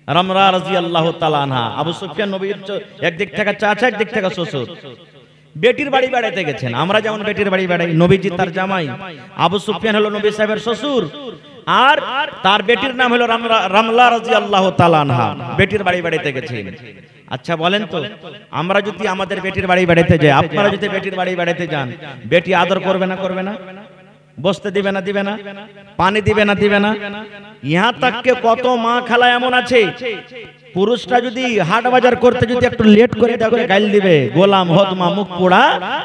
রামলা রাদিয়াল্লাহু তাআলা আনহা, আবু সুফিয়ান নবীর একদিক থেকে চাচা, একদিক থেকে শ্বশুর, বেটির বাড়ি বেড়াইতে গেছেন। আমরা যেমন বেটির বাড়ি বেড়াই, নবীজি তার জামাই, আবু সুফিয়ান হলো নবী সাহেবের শ্বশুর, আর তার বেটির নাম হলো রামলা রাদিয়াল্লাহু তাআলা আনহা, বেটির বাড়ি বেড়াইতে গেছেন। আচ্ছা বলেন তো, আমরা যদি আমাদের বেটির বাড়ি বেড়াইতে যাই, আপনারা যদি বেটির বাড়ি বেড়াইতে যান, বেটি আদর করবে না করবে না? বসতে দিবে না দিবে না? পানি দিবে না দিবে না? ইহা তাককে কত মা খালা এমন আছে, পুরুষটা যদি হাট বাজার করতে যদি একটু লেট করে দেখো গাইল দিবে, গোলাম হদমা মুখ পোড়া,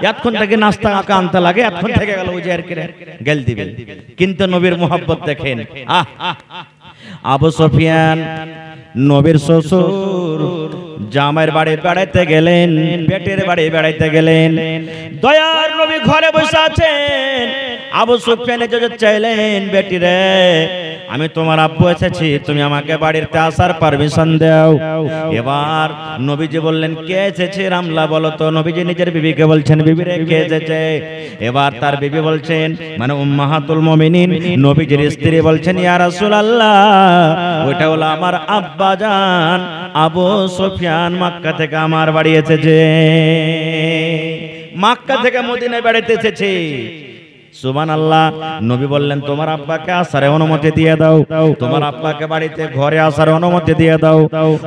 এতক্ষণ থেকে নাস্তা আঁকা আনতে লাগে, এতক্ষণ থেকে গেল ওই যে আর করে গাইল দিবে। কিন্তু নবীর মোহাব্বত দেখেন, আবু সুফিয়ান নবীর শ্বশুর জামাইয়ের বাড়ি বেড়াইতে গেলেন, বেটির বাড়ি বেড়াইতে গেলেন, দয়ার নবী ঘরে বসে আছেন, আবু সুফিয়ান যে চাইলেন, বেটি রে আমি তোমার আব্বু এসেছি, তুমি আমাকে বাড়িতে আসার পারমিশন দাও। এবার নবীজি বললেন, কে এসেছে রামলা বলো তো? নবীজি নিজের বিবিকে বলছেন, বিবি রে কে এসেছে? এবার তার বিবি বলছেন, মানে উম্মাহাতুল মুমিনিন নবীজির স্ত্রী বলছেন, ইয়া রাসূলুল্লাহ, ওইটা হলো আমার আব্বা জান আবু সুফিয়ান মক্কা থেকে আমার বাড়ি এসেছে। মক্কা থেকে মদিনায় বেড়াতে এসেছে। সুবহানাল্লাহ। নবী বললেন তোমার আব্বাকে আসারে অনুমতি দিয়ে দাও, তোমার আব্বাকে বাড়িতে ঘরে আসার অনুমতি দিয়ে দাও।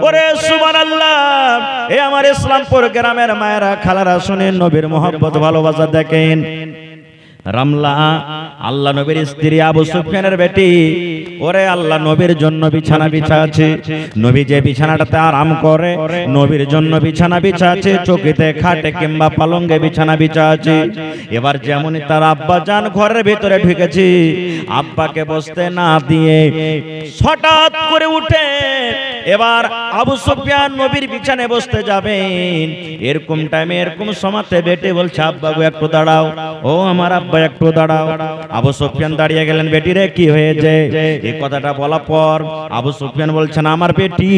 ওরে সুবহানাল্লাহ, এ আমার ইসলামপুর গ্রামের মায়েরা খালারা শুনেন, নবীর মহব্বত ভালোবাসা দেখেন। রামলা আল্লাহ নবীর স্ত্রী আবু সুফিয়ানের বেটি, ওরে আল্লাহ নবীর জন্য বিছানা বিছা আছে, নবী যে বিছানাটাতে আরাম করে নবীর জন্য বিছানা বিছা আছে, চৌকিতে খাটে কিংবা পালঙ্গে বিছানা বিছা আছে। এবার যেমনই তার আব্বা জান ঘরের ভিতরে ঢুকেছে, আব্বাকে বসতে না দিয়ে হঠাৎ করে উঠে এবার আবু সুফিয়ান নবীর বিছানায় বসতে যাবেন। এরকম টাইমে এরকম সময়তে বেটি বলছে আব্বা গো একটু দাঁড়াও, ও আমার আব্বা একটু দাঁড়াও। আবু সুফিয়ান দাঁড়িয়ে গেলেন, বেটি রে কি হয়েছে? এই কথাটা বলার পর আবু সুফিয়ান বলছেন আমার বেটি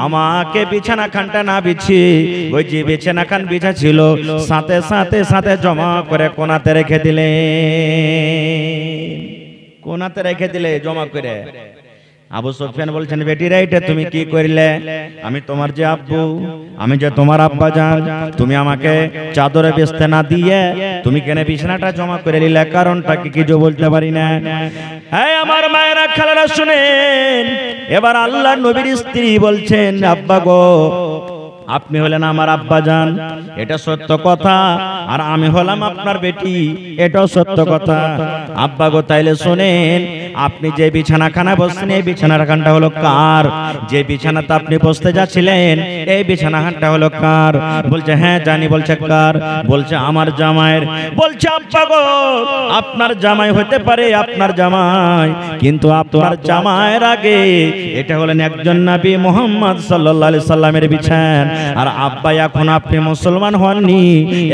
আমাকে বিছানা খানটা না বিছিয়ে ওই যে বিছানা খান বিছা ছিল সাথে সাথে সাথে জমা করে কোনাতে রেখে দিলে, কোনাতে রেখে দিলে জমা করে। আবু সুফিয়ান বলছেন বেটি রে এটা তুমি কি করলে? আমি তোমার যে আব্বু, আমি যে তোমার আব্বা জান, তুমি আমাকে চাদরে বেচতে না দিয়ে তুমি কেন বিছানাটা জমা করে নিলে? কারণটা কি কিছু বলতে পারি না। হ্যাঁ আমার মায়েরা খালারা শুনেন, এবার আল্লাহ নবীর স্ত্রী বলছেন আব্বা গো আপনি হলেন আমার আব্বা জান, এটা সত্য কথা, আর আমি হলাম আপনার বেটি, এটাও সত্য কথা। আব্বা গো তাইলে শোনেন, আপনি যে বিছানাখানা বসছেন এই বিছানাখানটা হলো কার? যে বিছানাতে আপনি বসতে যাচ্ছিলেন এই বিছানাখানটা হলো কার? বলছে হ্যাঁ জানি। বলছে কার? বলছে আমার জামাইয়ের। বলছে আব্বা গো আপনার জামাই হতে পারে, আপনার জামাই, কিন্তু আপনার জামাইয়ের আগে এটা হলেন একজন নবী মুহাম্মদ সাল্লাল্লাহু আলাইহি সাল্লামের বিছানা। আর আব্বা এখন আপনি মুসলমান হননি,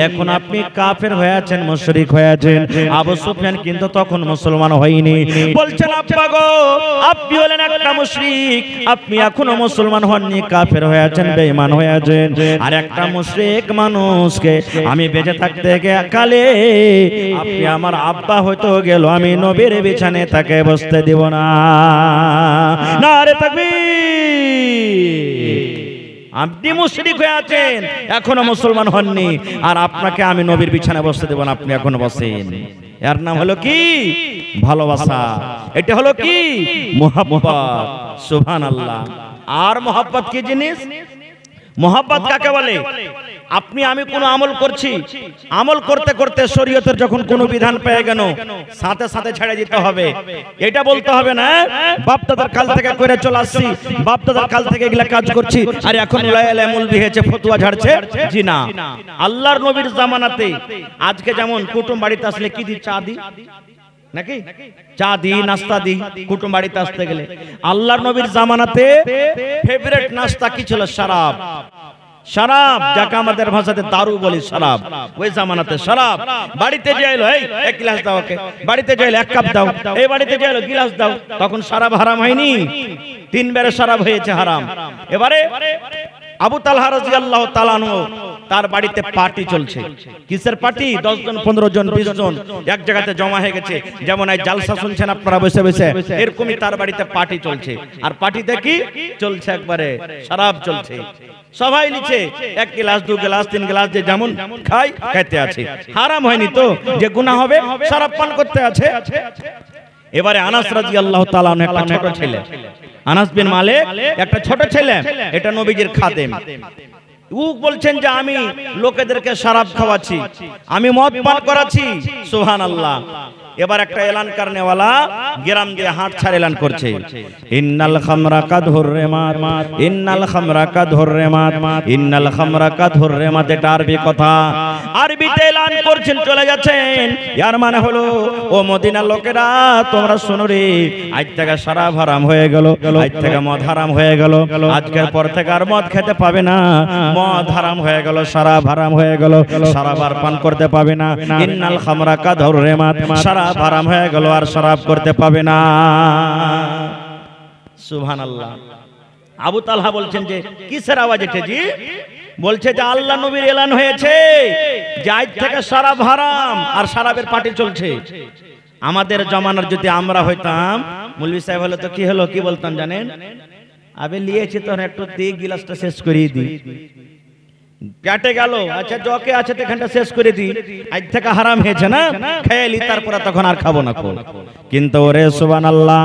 এখন আপনি কাফের হয়ে আছেন, মুশরিক হয়ে আছেন। আবু সুফিয়ান কিন্তু তখন মুসলমান হয়নি। বলছেন আব্বা গো আপনি হলেন একটা মুশরিক, আপনি এখনো মুসলমান হননি, কাফের হয়ে আছেন, বেঈমান হয়ে আছেন। আর একটা মুশরিক মানুষকে আমি বেঁচে থাকতে কালে আপনি আমার আব্বা হয়তো গেল, আমি নবীর বিছানায় তাকে বসতে দিব না। নারে তাকবীর। আপনি মুশরিক হয়ে আছেন, এখনো মুসলমান হননি, আর আপনাকে আমি নবীর বিছানায় বসতে দেব না, আপনি এখনো বসেন। এর নাম হলো কি? ভালোবাসা। এটা হলো কি? মুহাব্বত। সুবহানাল্লাহ। আর মুহাব্বত কি জিনিস? মুহাব্বত কাকে বলে? আপনি আমি কোনো আমল করছি, আমল করতে করতে শরীয়তের যখন কোনো বিধান পেয়ে গেল সাথে সাথে ছেড়ে দিতে হবে, এটা বলতে হবে না বাপদাদার কাল থেকে করে চলে আসছি, বাপদাদার কাল থেকে এগুলা কাজ করছি, আর এখন উলায়ে মুলবি হয়েছে ফতোয়া ঝাড়ছে। জি না, আল্লাহর নবীর জামানাতে আজকে যেমন কুটুম বাড়িতে আসলে কি দি? চা দি নাকি? চা দি, নাস্তা দি কুটুম বাড়িতে আসতে গেলে। আল্লাহর নবীর জামানাতে ফেভারিট নাস্তা কি ছিল? শরাব। শরাব, যাকে আমাদের ভাষাতে দারু বলি, শরাব। ওই জামানাতে শরাব। বাড়িতে যাইলো এই এক গ্লাস দাও, ওকে বাড়িতে যাইলো এক কাপ দাও, এই বাড়িতে যাইলো গ্লাস দাও। তখন শরাব হারাম হয়নি? 3 বারে শরাব হয়েছে হারাম। এবারে আবু তালহা রাদিয়াল্লাহু তাআলা আনহু তার বাড়িতে পার্টি চলছে। কিসের পার্টি? 10 জন 15 জন 20 জন এক জায়গাতে জমা হয়ে গেছে। যেমন এই জালসা শুনছেন আপনারা বসে বসে, এরকমই তার বাড়িতে পার্টি চলছে। আর পার্টিতে কি চলছে? একবারে শরাব চলছে। সবাই নিচে 1 গ্লাস 2 গ্লাস 3 গ্লাস যে যেমন খাই খেতে আছে। হারাম হয়নি তো? যে গুনাহ হবে শরাব পান করতে আছে। এবারে আনাস রাদিয়াল্লাহু তাআলা একটা ছোট ছেলে, আনাস বিন মালিক একটা ছোট ছেলে, এটা নবীজির খাদেম। ও বলছেন যে আমি লোকেদেরকে শরাব খাওয়াচ্ছি, আমি মদ পান করাচ্ছি। সুবহানাল্লাহ। এবার একটা এলান করনেওয়ালা গ্রাম দিয়ে হাট ছাড় এলান করছে, ইন্নাল খামরা কাদ হুররিমাত, ইন্নাল খামরা কাদ হুররিমাত, ইন্নাল খামরা কাদ হুররিমাত। এটা আরবি কথা, আরবিতে এলান করছেন, চলে যাচ্ছেন। এর মানে হলো ও মদিনার লোকেরা তোমরা শোনো রে, আজ থেকে শরাব হারাম হয়ে গেল, আজ থেকে মদ হারাম হয়ে গেল, আজকের পর থেকে আর মদ খেতে পাবে না, মদ হারাম হয়ে গেল, শরাব হারাম হয়ে গেল, শরাব আর পান করতে পাবে না। ইন্নাল খামরা কাদ হুররিমাত, শরাব হারাম হয়ে গেল, আর শরাব করতে পাবে না। সুবহানাল্লাহ। আবু তালহা বলছেন যে কিসের আওয়াজ এটা জি? বলছে যে আল্লাহ নবীর এলান হয়েছে যে আজ থেকে শরাব হারাম, আর শরাবের পার্টি চলছে। আমাদের জমানার যদি আমরা হইতাম, মৌলভী সাহেব হলে তো কি হলো, কি বলতাম জানেন? আবে লিয়েছি তো একটু দি, গিলাসটা শেষ করিয়ে দি, পেটে গেল, আচ্ছা জকে আছে তো এখানটা শেষ করে দিই, আজ থেকে হারাম হয়েছে না, খেয়ালি তারপরে তখন আর খাবো না। কিন্তু ওরে সুবহানাল্লাহ,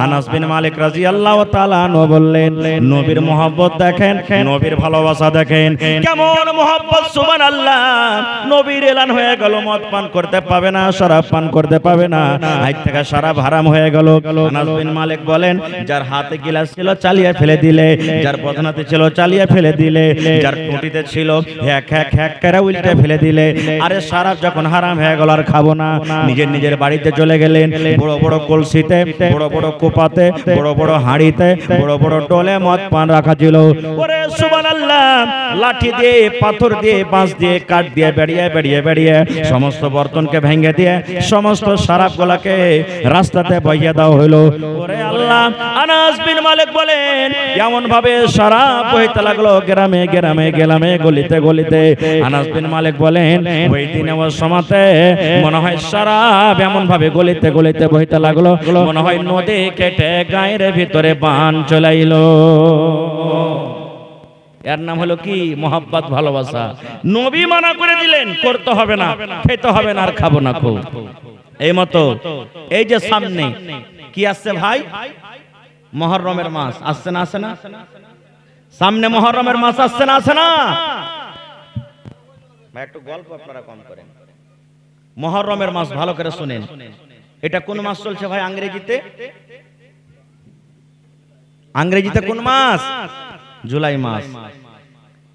আনাস বিন মালিক রাদিয়াল্লাহু তাআলা আনহু বললেন, নবীর মহব্বত দেখেন, নবীর ভালোবাসা দেখেন, কেমন মহব্বত সুবহানাল্লাহ। নবীর এলান হয়ে গেল মদ পান করতে পাবে না, শরাব পান করতে পাবে না, আজ থেকে শরাব হারাম হয়ে গেল। আনাস বিন মালিক বলেন, যার হাতে গিলাস ছিল চালিয়ে ফেলে দিলে, যার বদনাতে ছিল চালিয়ে ফেলে দিলে, যার টুটিতে ছিল হ্যাক হ্যাক হ্যাক করে উল্টে ফেলে দিলে। আরে শরাব যখন হারাম হয়ে গেল আর খাবো না, নিজের নিজের বাড়িতে চলে গেলেন, বড় বড় কলসিতে, বড় বড় কোপাতে, বড় বড় হাঁড়িতে, বড় বড় ডোলে মদ পান রাখা ছিল। ওরে সুবহানাল্লাহ, লাঠি দিয়ে, পাথর দিয়ে, বাঁশ দিয়ে, কাঠ দিয়ে বেরিয়ে বেরিয়ে বেরিয়ে সমস্ত বর্তনকে ভেঙে দিয়ে সমস্ত শরাবগুলোকে রাস্তাতে বইয়ে দেওয়া হলো। ওরে আল্লাহ, আনাস বিন মালিক বলেন, এমন ভাবে শরাব বইতে লাগলো গ্রামে গ্রামে গ্রামে গলিতে গলিতে। আনাস বিন মালিক বলেন, ওই দিনে ওই সময়তে মনে হয় শরাব এমন ভাবে গলিতে গলিতে বইতে লাগলো, মনে হয় নদী কেটে গায়ের ভিতরে বান চলাইলো। এর নাম হলো কি? মহব্বত, ভালোবাসা। নবী মানা করে দিলেন, করতে হবে না, খেতে হবে না, আর খাবো না খুব। এই মতো এই যে সামনে কি আসছে ভাই? মুহররমের মাস আসছে না, আসে না? সামনে মুহররমের মাস আসছে না, আসে না? ভাই একটু গল্প আপনারা কম করেন। মুহররমের মাস ভালো করে শুনেন। এটা কোন মাস চলছে ভাই ইংরেজিতে? ইংরেজিতে কোন মাস? জুলাই মাস।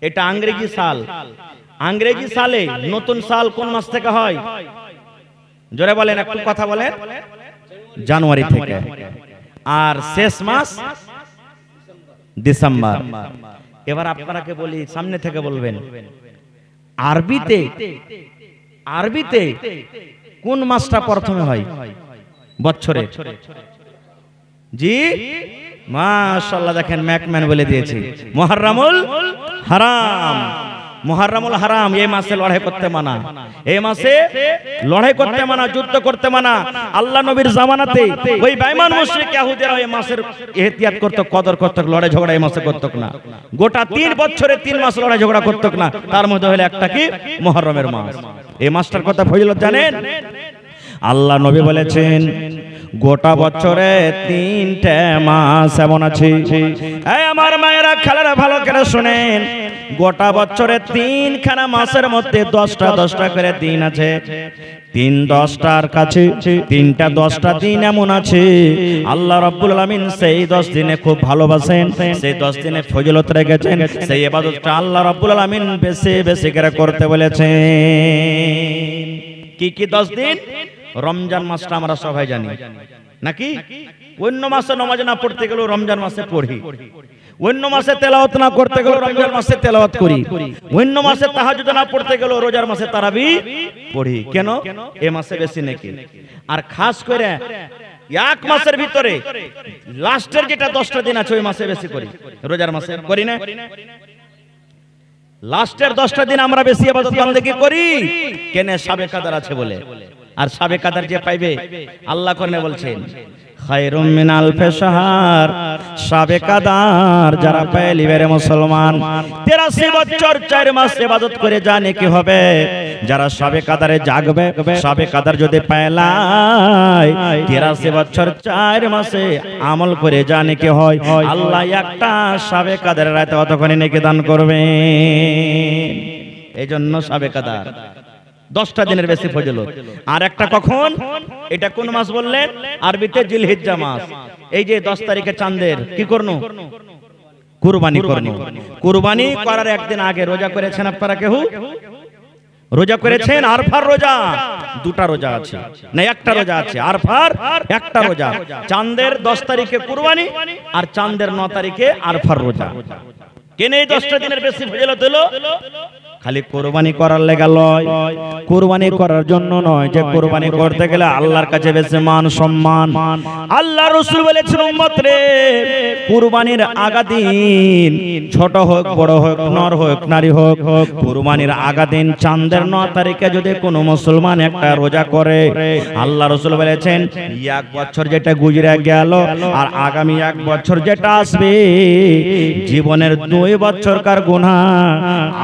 এটা ইংরেজি সাল। ইংরেজি সালে নতুন সাল কোন মাস থেকে হয়? জোরে বলেন, একটু কথা বলেন। জানুয়ারি থেকে। আর শেষ মাস ডিসেম্বর। এবার আপনাকে বলি, সামনে থেকে বলবেন, আরবিতে আরবিতে কোন মাসটা প্রথমে হয় বছরে? জি মাশাআল্লাহ, দেখেন ম্যাকম্যান বলে দিয়েছে, মুহররমুল হারাম। মুহররমুল হারাম, এই মাসে লড়াই করতে মানা, এই মাসে লড়াই করতে মানা, যুদ্ধ করতে মানা। আল্লাহ নবীর জামানাতে ওই বেঈমান মুশরিক ইহুদিরা এই মাসের ইহতিয়াত করত, কদর করত, লড়াই ঝগড়া এই মাসে করত না। গোটা 3 বছরে 3 মাস লড়াই ঝগড়া করত না, তার মধ্যে হলো একটা কি? মুহররমের মাস। এই মাসটার কথা ফজিলত জানেন? আল্লাহ নবী বলেছেন, গোটা বছরে 3টে মাস এমন আছে। এই আমার মায়েরা, খালারা, ভালো করে শুনেন, গোটা বছরে 3খানা মাসের মধ্যে 10টা করে দিন আছে। 3 10টার কাছে 3টা 10টা দিন এমন আছে আল্লাহ রাব্বুল আলামিন সেই 10 দিনে খুব ভালোবাসেন, সেই 10 দিনে ফজিলত রেখেছেন, সেই ইবাদতটা আল্লাহ রাব্বুল আলামিন বেশি বেশি করে করতে বলেছেন। কি কি 10 দিন? রমজান মাসটা আমরা সবাই জানি নাকি? অন্য মাসে নামাজ না পড়তে গেলেও রমজান মাসে পড়ি, অন্য মাসে তেলাওয়াত না করতে গেলেও রমজান মাসে তেলাওয়াত করি, অন্য মাসে তাহাজ্জুদ না পড়তে গেলেও রোজার মাসে তারাবি পড়ি। কেন? এই মাসে বেশি নেকি। আর খাস করে এক মাসের ভিতরে লাস্টের যেটা 10টা দিন আছে ওই মাসে বেশি করি, রোজার মাসে করি না। লাস্টের 10টা দিন আমরা বেশি ইবাদত বন্দেগী করি কেন? শাবে কাদার আছে বলে। আর শাবে কাদার যে পাইবে, আল্লাহ কোরআনে বলছেন, খায়রুম মিন আলফি শাহর, শাবে কাদার যারা পাইলিবে রে মুসলমান, 83 বছর 4 মাস ইবাদত করে জানে কি হবে। যারা শাবে কাদারে জাগবে, শাবে কাদার যদি পায়লায় 83 বছর 4 মাসে আমল করে জানে কি হয়, আল্লাহ একটা শাবে কাদারের রাতে অতখানি নেকি দান করবে। এই জন্য শাবে কাদার 10টা দিনের বেশি ফজিলত। আর একটা কখন? এটা কোন মাস বললেন? আরবিতে জিলহিজ্জা মাস। এই যে 10 তারিখে চাঁদের কি করনো? কুরবানি করনো। কুরবানি করার একদিন আগে রোজা করেছেন আপনারা? কেউ রোজা করেছেন? আরফার রোজা, 2টা রোজা আছে না, একটা রোজা আছে। আরফার একটা রোজা। চাঁদের 10 তারিখে কুরবানি, আর চাঁদের 9 তারিখে আরফার রোজা। কেন এই 10টা দিনের বেশি ফজিলত হলো? খালি কোরবানি করার লেগা লয়, কোরবানি করার জন্য নয় যে কোরবানি করতে গেলে আল্লাহর কাছে বেশি মান সম্মান। আল্লাহ রাসূল বলেছেন উম্মত রে, কোরবানির আগা দিন ছোট হোক বড় হোক নর হোক নারী হোক, কোরবানির আগা দিন চাঁদের 9 তারিখে যদি কোনো মুসলমান একটা রোজা করে, আল্লাহ রাসূল বলেছেন এক বছর যেটা গুজরে গেল আর আগামী 1 বছর যেটা আসবে জীবনের 2 বছরকার গুনাহ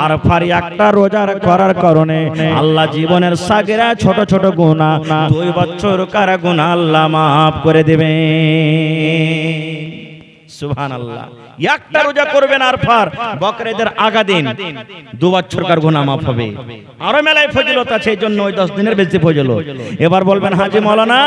আর ফারি একটা রোজার করার কারণে আল্লাহ জীবনের সাগিরা ছোট ছোট গুনাহ 2 বছরকার গুনাহ আল্লাহ maaf করে দেবে। সুবহানাল্লাহ। একটা রোজা করবেন আর ফার বকরিদের আগা দিন 2 বছরকার গুনাহ maaf হবে। আরো মেলায় ফজিলত আছে, এইজন্য ওই 10 দিনের বেশি ফজিলত। এবার বলবেন হাজী মাওলানা